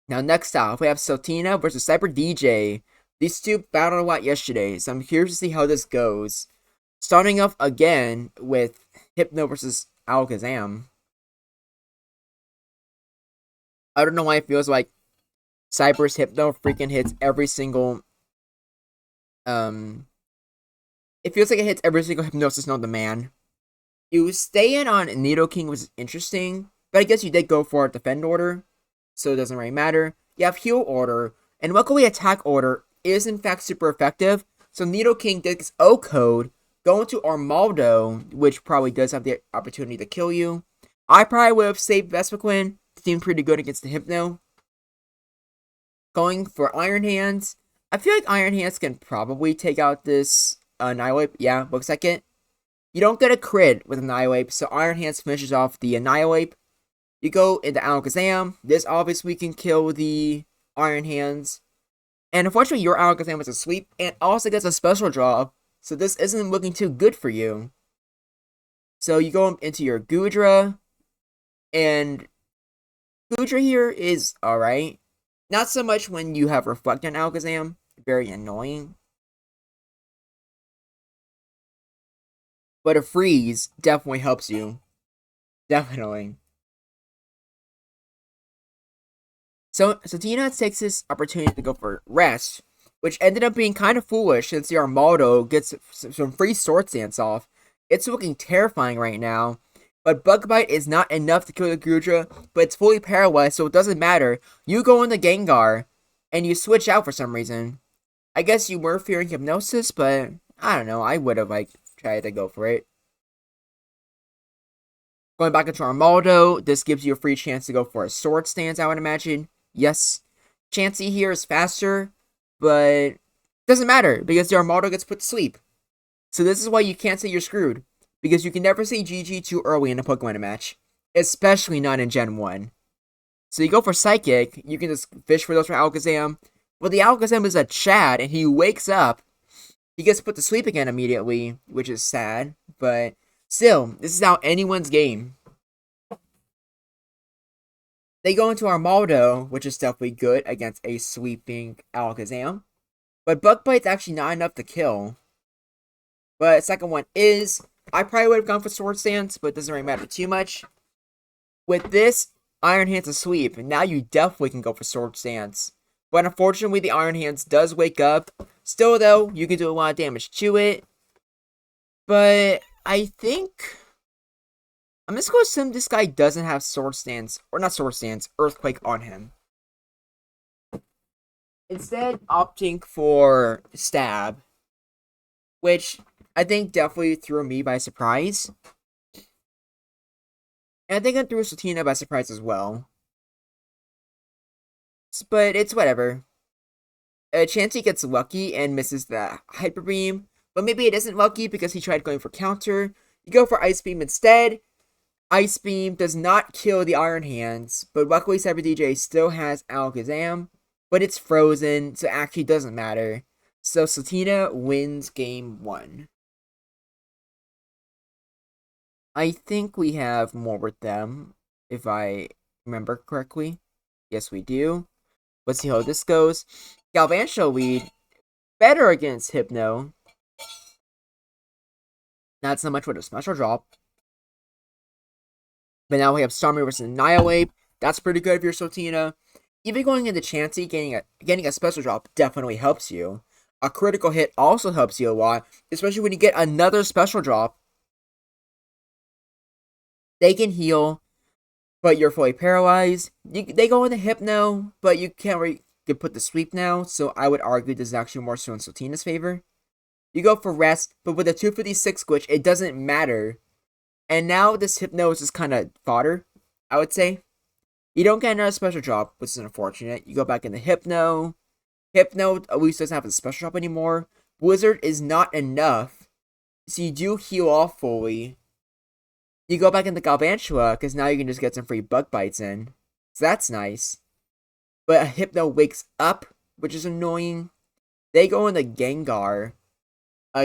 Now next off, we have Saltina versus Cyber DJ. These two battled a lot yesterday, so I'm curious to see how this goes. Starting off again with Hypno versus Alakazam. I don't know why it feels like Cyber's Hypno freaking hits every single... It feels like it hits every single Hypnosis known to man. You stay in on Nidoking, which is interesting, but I guess you did go for a Defend Order, so it doesn't really matter. You have Heal Order, and luckily Attack Order is in fact super effective, so Nidoking gets O-Code, go into Armaldo, which probably does have the opportunity to kill you. I probably would have saved Vespiquen, seemed pretty good against the Hypno. Going for Iron Hands, I feel like Iron Hands can probably take out this Annihilate. Yeah, looks like it. You don't get a crit with Annihilate, so Iron Hands finishes off the Annihilate. You go into Alakazam. This obviously can kill the Iron Hands. And unfortunately, your Alakazam is a sweep and also gets a special draw, so this isn't looking too good for you. So you go into your Goodra, and Goodra here is alright. Not so much when you have Reflect on Alakazam. Very annoying. But a Freeze definitely helps you. Definitely. So Tina takes this opportunity to go for Rest, which ended up being kind of foolish since the Armaldo gets some free Sword Stance off. It's looking terrifying right now. But Bug Bite is not enough to kill the Goodra, but it's fully paralyzed, so it doesn't matter. You go into Gengar, and you switch out for some reason. I guess you were fearing Hypnosis, but I don't know. I would have, tried to go for it. Going back into Armaldo, this gives you a free chance to go for a Sword Stance, I would imagine. Yes, Chansey here is faster, but it doesn't matter, because the Armaldo gets put to sleep. So this is why you can't say you're screwed, because you can never say GG too early in a Pokemon match, especially not in Gen 1. So you go for Psychic, you can just fish for those for Alakazam, but the Alakazam is a Chad, and he wakes up. He gets put to sleep again immediately, which is sad, but still, this is how anyone's game. They go into Armaldo, which is definitely good against a sweeping Alakazam, but Bug Bite's actually not enough to kill. But second one is, I probably would have gone for Sword Stance, but it doesn't really matter too much. With this, Iron Hand's a sweep, and now you definitely can go for Sword Stance. But unfortunately, the Iron Hands does wake up. Still, though, you can do a lot of damage to it. But I think I'm just going to assume this guy doesn't have Sword Stance, or not Sword Stance, Earthquake on him. Instead, opting for Stab, which I think definitely threw me by surprise. And I think it threw Saltina by surprise as well. But it's whatever. Chansey gets lucky and misses the Hyper Beam, but maybe it isn't lucky because he tried going for counter. You go for Ice Beam instead. Ice Beam does not kill the Iron Hands, but luckily Cyber DJ still has Alakazam, but it's frozen, so it actually doesn't matter. So Saltina wins game 1. I think we have more with them, if I remember correctly. Yes, we do. Let's see how this goes. Galvantula lead. Better against Hypno. Not so much with a special drop. But now we have Starmie versus Annihilate. That's pretty good if you're Saltina. Even going into Chansey, getting a special drop definitely helps you. A critical hit also helps you a lot, especially when you get another special drop. They can heal, but you're fully paralyzed. They go into Hypno, but you can't really get put to sleep now, so I would argue this is actually more so in Saltina's favor. You go for rest, but with a 256 glitch, it doesn't matter. And now this Hypno is just kind of fodder, I would say. You don't get another special drop, which is unfortunate. You go back into Hypno. Hypno at least doesn't have a special drop anymore. Blizzard is not enough, so you do heal off fully. You go back into Galvantula, because now you can just get some free bug bites in. So that's nice. But Hypno wakes up, which is annoying. They go into Gengar.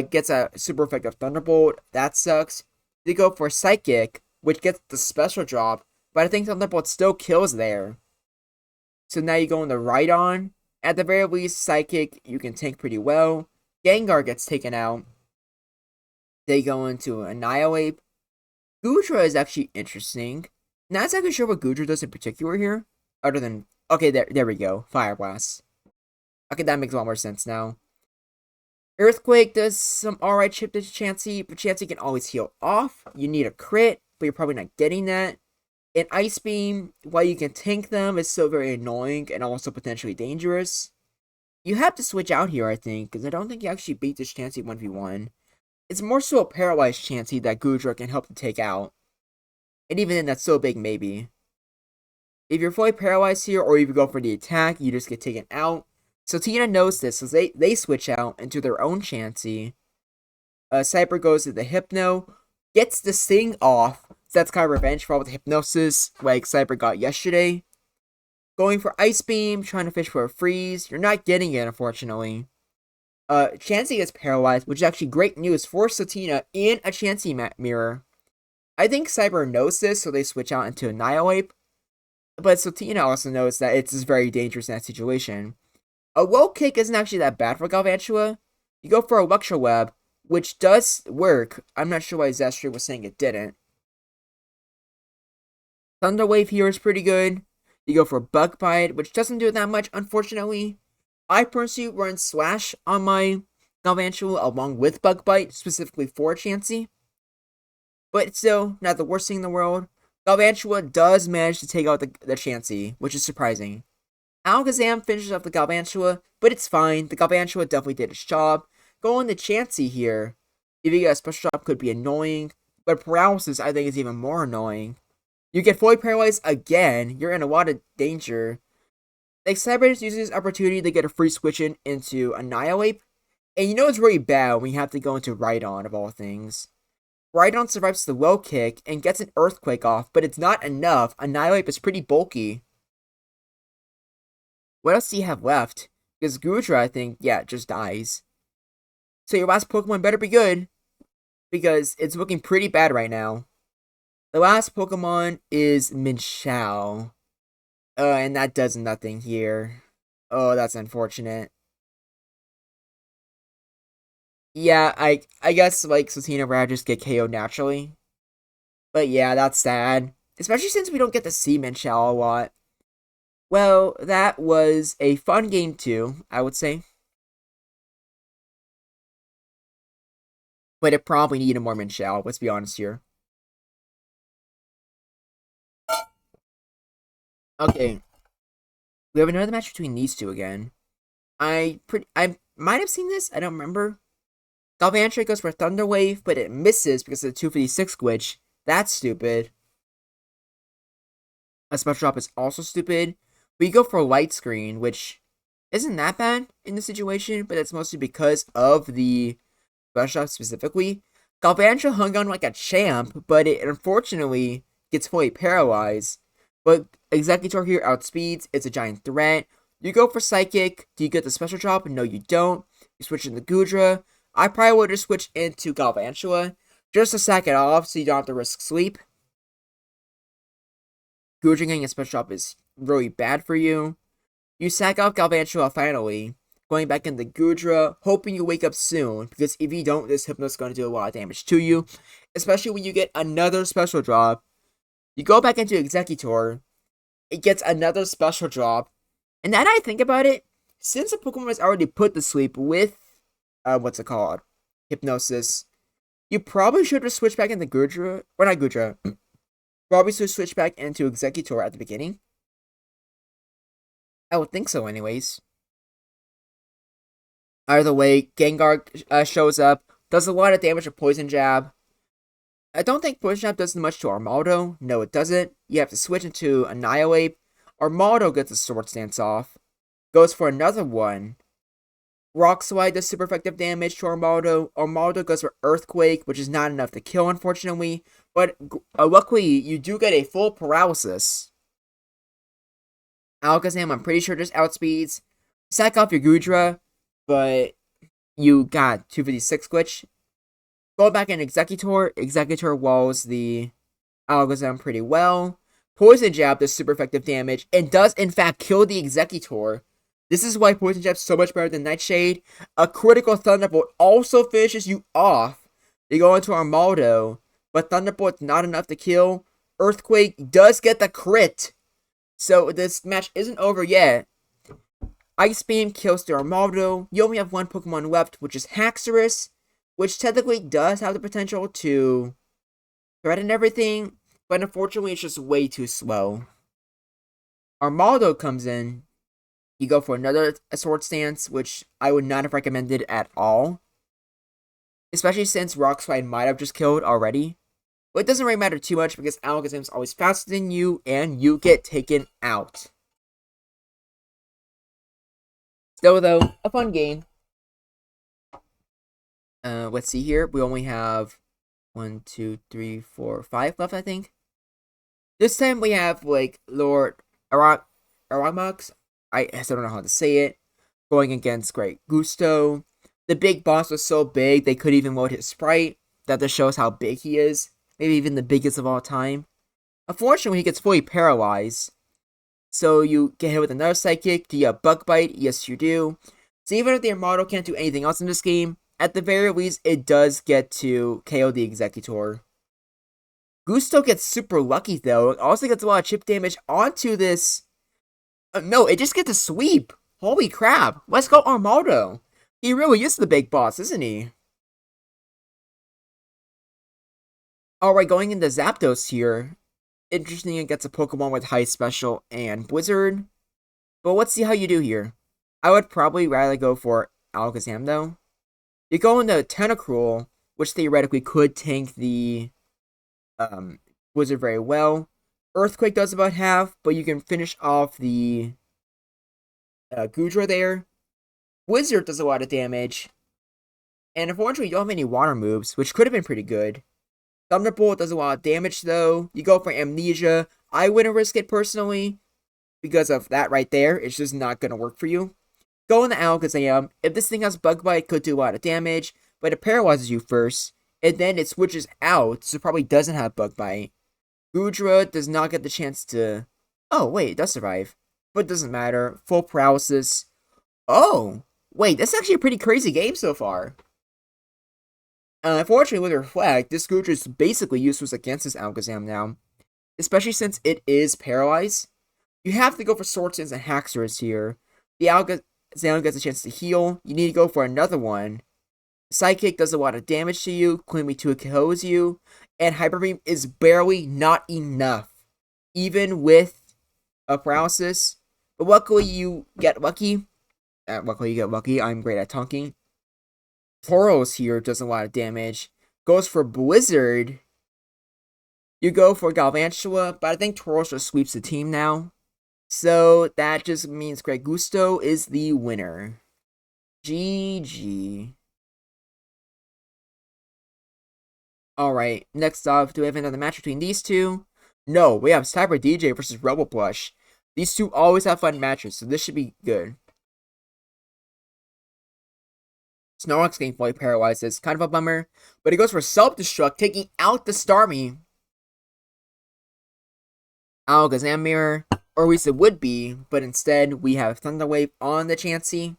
Gets a super effective Thunderbolt. That sucks. They go for Psychic, which gets the special drop. But I think Thunderbolt still kills there. So now you go into Rhydon. At the very least, Psychic, you can tank pretty well. Gengar gets taken out. They go into Annihilate. Goodra is actually interesting. Not exactly sure what Goodra does in particular here. Other than... Okay, there we go. Fire Blast. Okay, that makes a lot more sense now. Earthquake does some alright chip to Chansey, but Chansey can always heal off. You need a crit, but you're probably not getting that. And Ice Beam, while you can tank them, is still very annoying and also potentially dangerous. You have to switch out here, I think, because I don't think you actually beat this Chansey 1v1. It's more so a paralyzed Chansey that Goodra can help to take out. And even then, that's so big, maybe. If you're fully paralyzed here, or if you go for the attack, you just get taken out. So Tina knows this, so they switch out into their own Chansey. Cyber goes to the Hypno, gets the Sting off. So that's kind of revenge for all the Hypnosis, like Cyber got yesterday. Going for Ice Beam, trying to fish for a Freeze. You're not getting it, unfortunately. Chansey gets paralyzed, which is actually great news for Satina in a Chansey mirror. I think Cyber knows this, so they switch out into Annihilate. But Satina also knows that it's just very dangerous in that situation. A Low Kick isn't actually that bad for Galvantula. You go for Electro Web, which does work. I'm not sure why Zestri was saying it didn't. Thunder Wave here is pretty good. You go for Bug Bite, which doesn't do that much, unfortunately. I personally run Slash on my Galvantula along with Bug Bite, specifically for Chansey. But it's still not the worst thing in the world. Galvantula does manage to take out the Chansey, which is surprising. Alakazam finishes off the Galvantula, but it's fine. The Galvantula definitely did its job. Going to Chansey here, if you get a special drop, could be annoying. But Paralysis, I think, is even more annoying. You get fully paralyzed again, you're in a lot of danger. The Excitebreakers uses this opportunity to get a free switch in into Annihilate. And you know it's really bad when you have to go into Rhydon, of all things. Rhydon survives the Low Kick and gets an Earthquake off, but it's not enough. Annihilate is pretty bulky. What else do you have left? Because Goodra, I think, yeah, just dies. So your last Pokemon better be good, because it's looking pretty bad right now. The last Pokemon is Minshao. And that does nothing here. Oh, that's unfortunate. Yeah, I guess, like, Satina would just get KO'd naturally. But yeah, that's sad. Especially since we don't get to see Minshao a lot. Well, that was a fun game too, I would say. But it probably needed more Minshao, let's be honest here. Okay. We have another match between these two again. I might have seen this, I don't remember. Galvantula goes for Thunder Wave, but it misses because of the 256 glitch. That's stupid. A special drop is also stupid. But you go for a Light Screen, which isn't that bad in this situation, but it's mostly because of the special drop specifically. Galvantula hung on like a champ, but it unfortunately gets fully paralyzed. But Executor here outspeeds, it's a giant threat. You go for Psychic, do you get the special drop? No, you don't. You switch into Goodra. I probably would just switch into Galvantula, just to sack it off so you don't have to risk sleep. Goodra getting a special drop is really bad for you. You sack off Galvantula finally, going back into Goodra, hoping you wake up soon, because if you don't, this Hypno is going to do a lot of damage to you, especially when you get another special drop. You go back into Executor, it gets another special drop, and now that I think about it, since the Pokemon is already put to sleep with, what's it called? Hypnosis, you probably should have switched back into Goodra, or not Goodra, probably should switch back into Executor at the beginning. I would think so anyways. Either way, Gengar shows up, does a lot of damage with Poison Jab. I don't think Poison Jab does much to Armaldo. No, it doesn't. You have to switch into Annihilate. Armaldo gets a Sword Stance off. Goes for another one. Rock Slide does super effective damage to Armaldo. Armaldo goes for Earthquake, which is not enough to kill, unfortunately. But luckily, you do get a full paralysis. Alakazam, I'm pretty sure, just outspeeds. Sack off your Gudra, but you got 256 glitch. Go back in Executor. Executor walls the Alakazam pretty well. Poison Jab does super effective damage and does, in fact, kill the Executor. This is why Poison Jab is so much better than Nightshade. A critical Thunderbolt also finishes you off. You go into Armaldo, but Thunderbolt's not enough to kill. Earthquake does get the crit. So this match isn't over yet. Ice Beam kills the Armaldo. You only have one Pokemon left, which is Haxorus, which technically does have the potential to threaten everything, but unfortunately it's just way too slow. Armaldo comes in. You go for another Sword Stance, which I would not have recommended at all. Especially since Rock Slide might have just killed already. But it doesn't really matter too much because Alakazam is always faster than you, and you get taken out. Still though, a fun game. Let's see here. We only have 1, 2, 3, 4, 5 left, I think. This time we have, like, Lord Aramax. I still don't know how to say it. Going against Great Gusto. The big boss was so big, they could even load his sprite. That just shows how big he is. Maybe even the biggest of all time. Unfortunately, he gets fully paralyzed. So you get hit with another Psychic. Do you have Bug Bite? Yes, you do. So even if the Armaldo can't do anything else in this game, at the very least, it does get to KO the Executor. Gusto gets super lucky, though. It also gets a lot of chip damage onto this. No, it just gets a sweep. Holy crap. Let's go Armaldo. He really is the big boss, isn't he? Alright, going into Zapdos here. Interesting, it gets a Pokemon with high special and Blizzard. But let's see how you do here. I would probably rather go for Alakazam, though. You go into Tentacruel, which theoretically could tank the Blizzard very well. Earthquake does about half, but you can finish off the Gudra there. Blizzard does a lot of damage. And unfortunately, you don't have any water moves, which could have been pretty good. Thunderbolt does a lot of damage, though. You go for Amnesia. I wouldn't risk it personally, because of that right there. It's just not going to work for you. Go into Alakazam. If this thing has Bug Bite, it could do a lot of damage, but it paralyzes you first, and then it switches out, so it probably doesn't have Bug Bite. Gudra does not get the chance to... Oh, wait, it does survive. But it doesn't matter. Full paralysis. Oh! Wait, that's actually a pretty crazy game so far. Unfortunately, with Reflect, this Gudra is basically useless against this Alakazam now. Especially since it is paralyzed. You have to go for Sword Stance and Haxorus here. The Alakazam gets a chance to heal. You need to go for another one. Psychic does a lot of damage to you. Queen 2 KOs you. And Hyper Beam is barely not enough. Even with a paralysis. But luckily you get lucky. I'm great at talking. Tauros here does a lot of damage. Goes for Blizzard. You go for Galvantula, but I think Tauros just sweeps the team now. So that just means Great Gusto is the winner. GG. Alright, next off, do we have another match between these two? No, we have Cyber DJ versus Rebel Plush. These two always have fun matches, so this should be good. Snorlax getting fully paralyzed is kind of a bummer, but he goes for Self-Destruct, taking out the Starmie. Alakazam Mirror, or at least it would be, but instead we have Thunder Wave on the Chansey.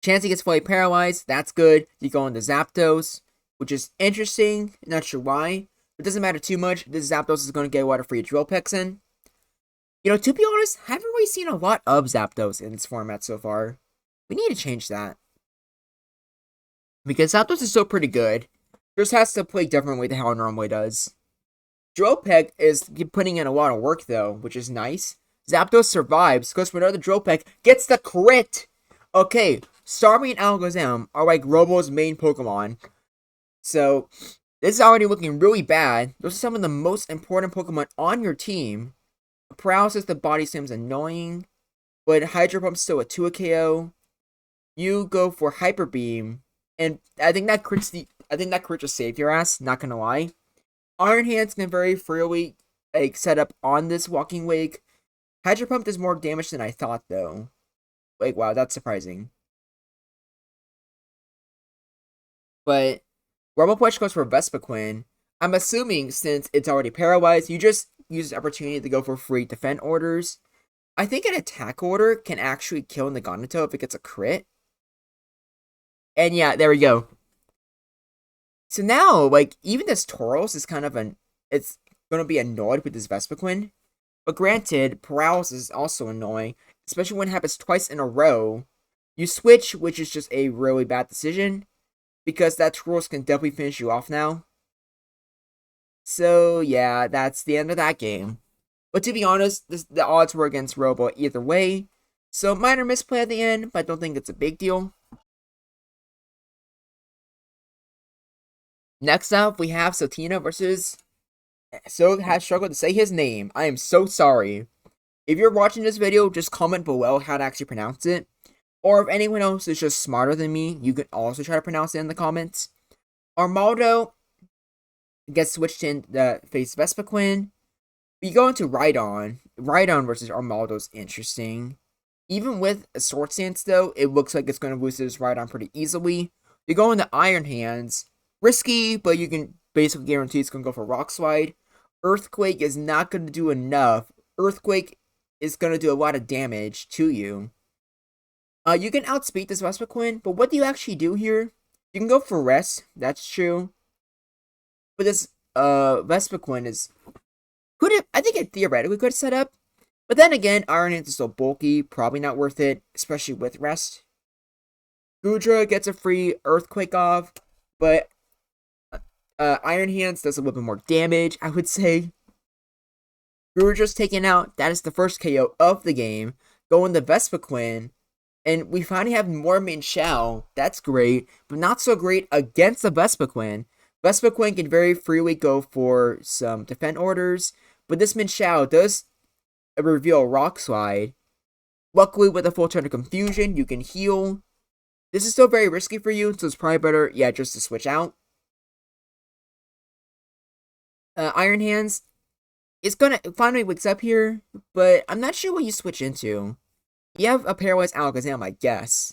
Chansey gets fully paralyzed, that's good. You go into Zapdos, which is interesting, not sure why. It doesn't matter too much, this Zapdos is going to get a lot of free drill picks in. You know, to be honest, I haven't really seen a lot of Zapdos in this format so far. We need to change that. Because Zapdos is still pretty good. Just has to play differently than how it normally does. Drill Peck is putting in a lot of work though, which is nice. Zapdos survives, goes for another Drill Peck, gets the crit! Okay, Starmie and Alakazam are like Robo's main Pokemon. So, this is already looking really bad. Those are some of the most important Pokemon on your team. Paralysis, the body seems annoying, but Hydro Pump's still a 2 KO. You go for Hyper Beam, and I think that crits just saved your ass, not gonna lie. Iron Hands can very freely like set up on this Walking Wake. Hydro Pump does more damage than I thought though. Like wow, that's surprising. But Rumblepush goes for Vespiquen. I'm assuming since it's already paralyzed, you just use the opportunity to go for free defend orders. I think an attack order can actually kill Naganato if it gets a crit. And yeah, there we go. So now, like, even this Tauros is kind of it's gonna be annoyed with this Vespiquen. But granted, paralysis is also annoying, especially when it happens twice in a row. You switch, which is just a really bad decision, because that Tauros can definitely finish you off now. So yeah, that's the end of that game. But to be honest, the odds were against Robo either way. So minor misplay at the end, but I don't think it's a big deal. Next up, we have Sotina versus So has struggled to say his name. I am so sorry. If you're watching this video, just comment below how to actually pronounce it. Or if anyone else is just smarter than me, you can also try to pronounce it in the comments. Armaldo gets switched in the face Vespiquen. We go into Rhydon. Rhydon versus Armaldo's interesting. Even with a Sword Stance, though, it looks like it's going to lose this Rhydon pretty easily. You go into Iron Hands. Risky, but you can basically guarantee it's going to go for Rock Slide. Earthquake is not going to do enough. Earthquake is going to do a lot of damage to you. You can outspeed this Vespiquen, but what do you actually do here? You can go for Rest, that's true. But this Vespiquen is I think it theoretically could set up. But then again, Iron Hands is so bulky, probably not worth it, especially with Rest. Goodra gets a free Earthquake off, but Iron Hands does a little bit more damage, I would say. Goodra's taken out. That is the first KO of the game. Going to Vespiquen. And we finally have more Minshao. That's great, but not so great against the Vespiquen. Vespiquen can very freely go for some defend orders, but this Minshao does reveal Rock Slide. Luckily, with a full turn of Confusion, you can heal. This is still very risky for you, so it's probably better, yeah, just to switch out. Iron Hands is gonna finally wakes up here, but I'm not sure what you switch into. You have a paralyzed Alakazam, I guess.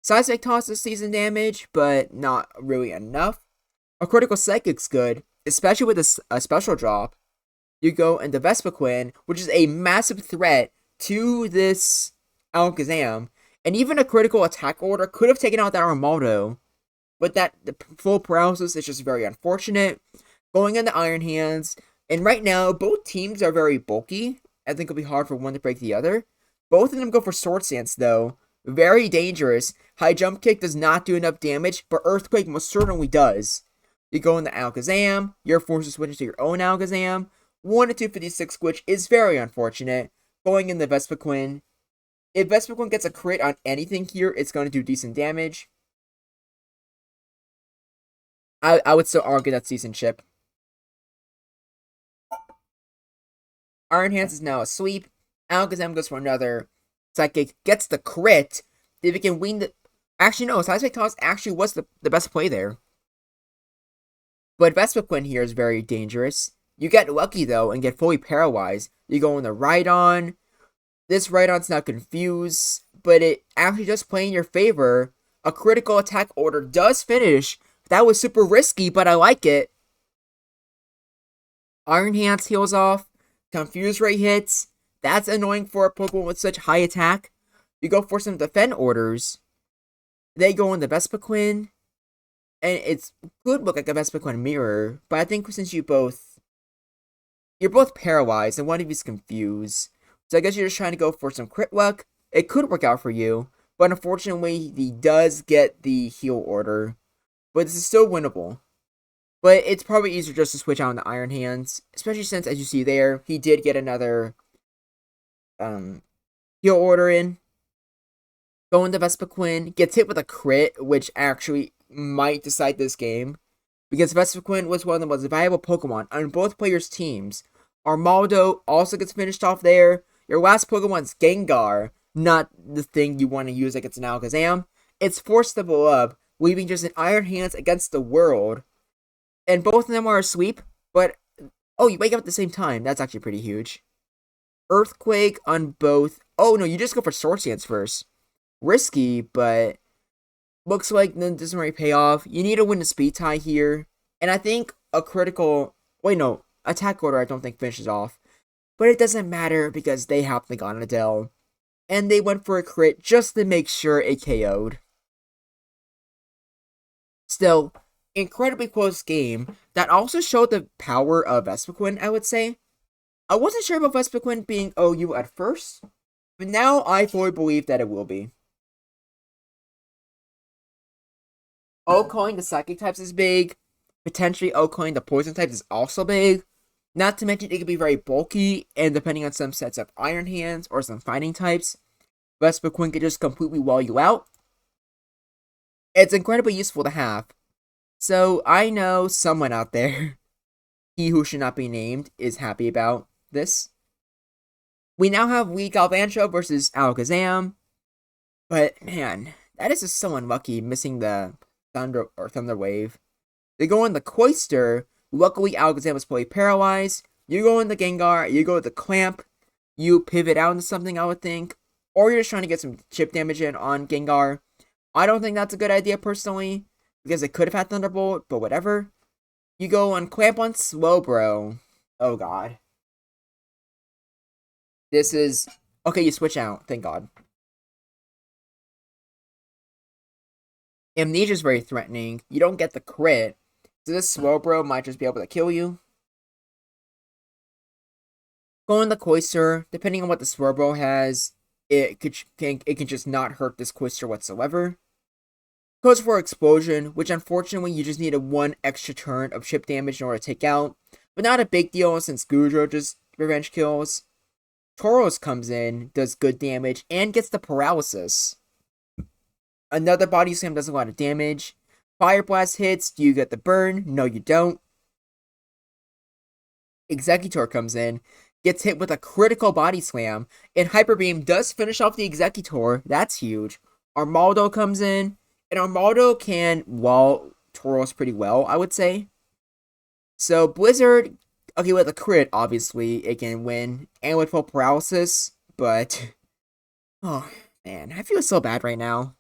Seismic Toss is season damage, but not really enough. A critical Psychic's good, especially with a special drop. You go into Vespiquen, which is a massive threat to this Alakazam, and even a critical attack order could have taken out that Armaldo. But the full paralysis is just very unfortunate. Going into Iron Hands, and right now, both teams are very bulky. I think it'll be hard for one to break the other. Both of them go for Sword Stance, though. Very dangerous. High Jump Kick does not do enough damage, but Earthquake most certainly does. You go into Alakazam, you're forced to switch to your own Alakazam. 1 to 256 which is very unfortunate. Going into Vespiquen. If Vespiquen gets a crit on anything here, it's going to do decent damage. I would still argue that's decent chip. Iron Hands is now a sweep. Alakazam goes for another Psychic, gets the crit. If it can win the... Actually, no, Seismic Toss actually was the best play there. But Vespiquen here is very dangerous. You get lucky, though, and get fully paralyzed. You go in the Rhydon. This Rhydon's not confused, but it actually does play in your favor. A critical attack order does finish. That was super risky, but I like it. Iron Hands heals off. Confuse Ray hits. That's annoying for a Pokemon with such high attack. You go for some defend orders. They go into Vespiquen. And it could look like a Vespiquen mirror. But I think since you're both paralyzed and one of you's confused. So I guess you're just trying to go for some crit luck. It could work out for you. But unfortunately, he does get the heal order. But this is still winnable. But it's probably easier just to switch out into Iron Hands. Especially since, as you see there, he did get another heal order in. Going to Vespiquen, gets hit with a crit, which actually might decide this game. Because Vespiquen was one of the most valuable Pokemon on both players' teams. Armaldo also gets finished off there. Your last Pokemon's Gengar, not the thing you want to use against an Alakazam. It's forced to blow up, leaving just an Iron Hands against the world. And both of them are a sweep, but oh, you wake up at the same time. That's actually pretty huge. Earthquake on both. Oh no, you just go for Swords Dance first. Risky, but looks like that doesn't really pay off. You need to win the speed tie here. And I think a critical... Wait, no. Attack order I don't think finishes off. But it doesn't matter because they have the Gonadel. And they went for a crit just to make sure it KO'd. Still, incredibly close game. That also showed the power of Vespiquen, I would say. I wasn't sure about Vespiquen being OU at first. But now I fully believe that it will be. O-Coin the Psychic types is big. Potentially O-Coin the Poison types is also big. Not to mention it can be very bulky, and depending on some sets of Iron Hands or some fighting types, Vespiquen can just completely wall you out. It's incredibly useful to have. So I know someone out there, he who should not be named, is happy about this. We now have Wii Galvantula versus Alakazam. But man, that is just so unlucky, missing the Thunder Wave. They go on the Cloyster. Luckily, Alakazam was fully paralyzed. You go in the Gengar, you go with the Clamp, you pivot out into something, I would think. Or you're just trying to get some chip damage in on Gengar. I don't think that's a good idea, personally, because it could have had Thunderbolt, but whatever. You go on Clamp on Slowbro. Oh, God. This is... Okay, you switch out, thank God. Amnesia is very threatening. You don't get the crit. So this Slowbro might just be able to kill you. Going the Cloyster, depending on what the Slowbro has, it can just not hurt this Cloyster whatsoever. Goes for Explosion, which unfortunately you just need a 1 extra turn of chip damage in order to take out. But not a big deal since Goodra just revenge kills. Tauros comes in, does good damage, and gets the paralysis. Another Body Slam does a lot of damage. Fire Blast hits, do you get the burn? No, you don't. Executor comes in, gets hit with a critical Body Slam, and Hyper Beam does finish off the Executor. That's huge. Armaldo comes in, and Armaldo can wall Tauros pretty well, I would say. So Blizzard, okay, with a crit, obviously, it can win, and with full paralysis, but... Oh, man, I feel so bad right now.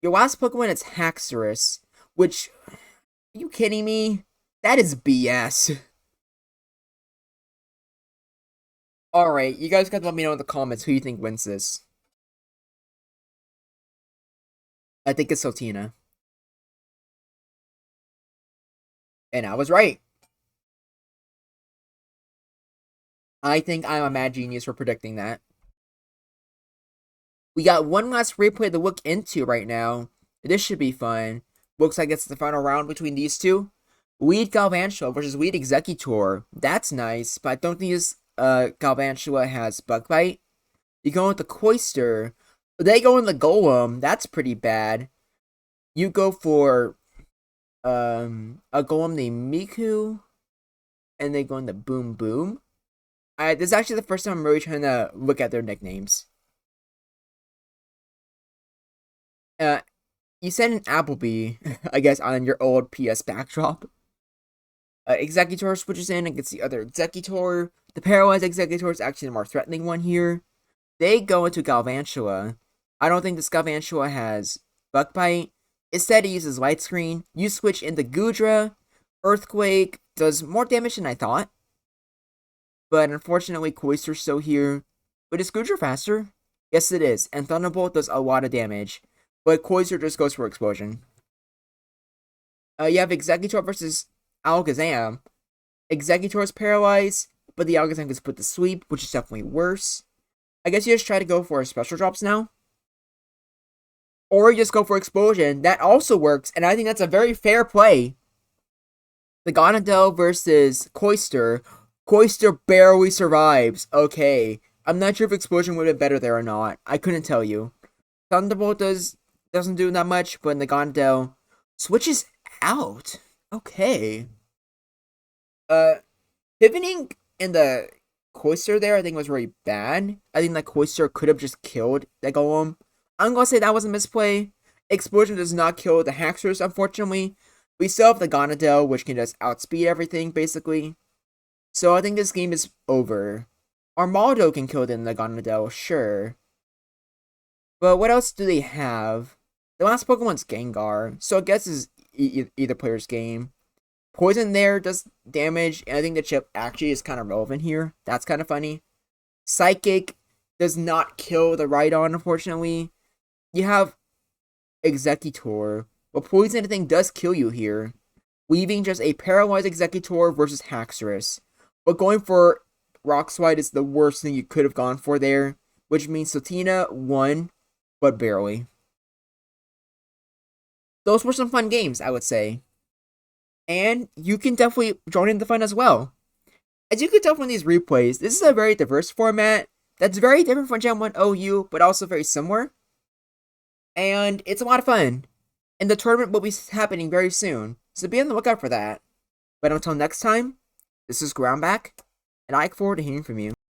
Your last Pokemon is Haxorus, which... Are you kidding me? That is BS. Alright, you guys got to let me know in the comments who you think wins this. I think it's Saltina. And I was right. I think I'm a mad genius for predicting that. We got one last replay to look into right now. This should be fun. Looks like it's the final round between these two. Weed Galvantula versus Weed Executor. That's nice, but I don't think this Galvantula has Bug Bite. You go with the Cloyster. They go in the Golem. That's pretty bad. You go for a Golem named Miku. And they go in the Boom Boom. This is actually the first time I'm really trying to look at their nicknames. You send an Applebee, I guess, on your old PS backdrop. Executor switches in against the other Executor. The paralyzed Executor is actually the more threatening one here. They go into Galvantula. I don't think this Galvantula has Bug Bite. Instead, it uses Light Screen. You switch into Goodra. Earthquake does more damage than I thought. But unfortunately, Cloyster's still here. But is Goodra faster? Yes, it is. And Thunderbolt does a lot of damage. But Cloyster just goes for Explosion. You have Executor versus Alakazam. Executor is paralyzed, but the Alakazam gets put to sleep, which is definitely worse. I guess you just try to go for special drops now. Or you just go for Explosion. That also works, and I think that's a very fair play. The Gonadel versus Cloyster. Cloyster barely survives. Okay. I'm not sure if Explosion would have been better there or not. I couldn't tell you. Thunderbolt doesn't do that much, but Nagano switches out. Okay. Uh, Pivoting in the Cloister there, I think was really bad. I think that Cloister could have just killed that Golem. I'm gonna say that was a misplay. Explosion does not kill the Haxorus, unfortunately. We still have the Gonadel, which can just outspeed everything, basically. So I think this game is over. Armaldo can kill the Gonadel, sure. But what else do they have? The last Pokemon's Gengar, so I guess it's either player's game. Poison there does damage, and I think the chip actually is kind of relevant here. That's kind of funny. Psychic does not kill the Rhydon, unfortunately. You have Executor, but Poison, I think, does kill you here. Leaving just a paralyzed Executor versus Haxorus. But going for Rock Slide is the worst thing you could have gone for there, which means Sotina won, but barely. Those were some fun games, I would say. And you can definitely join in the fun as well. As you can tell from these replays, this is a very diverse format that's very different from Gen 1 OU, but also very similar. And it's a lot of fun. And the tournament will be happening very soon, so be on the lookout for that. But until next time, this is Groundback, and I look forward to hearing from you.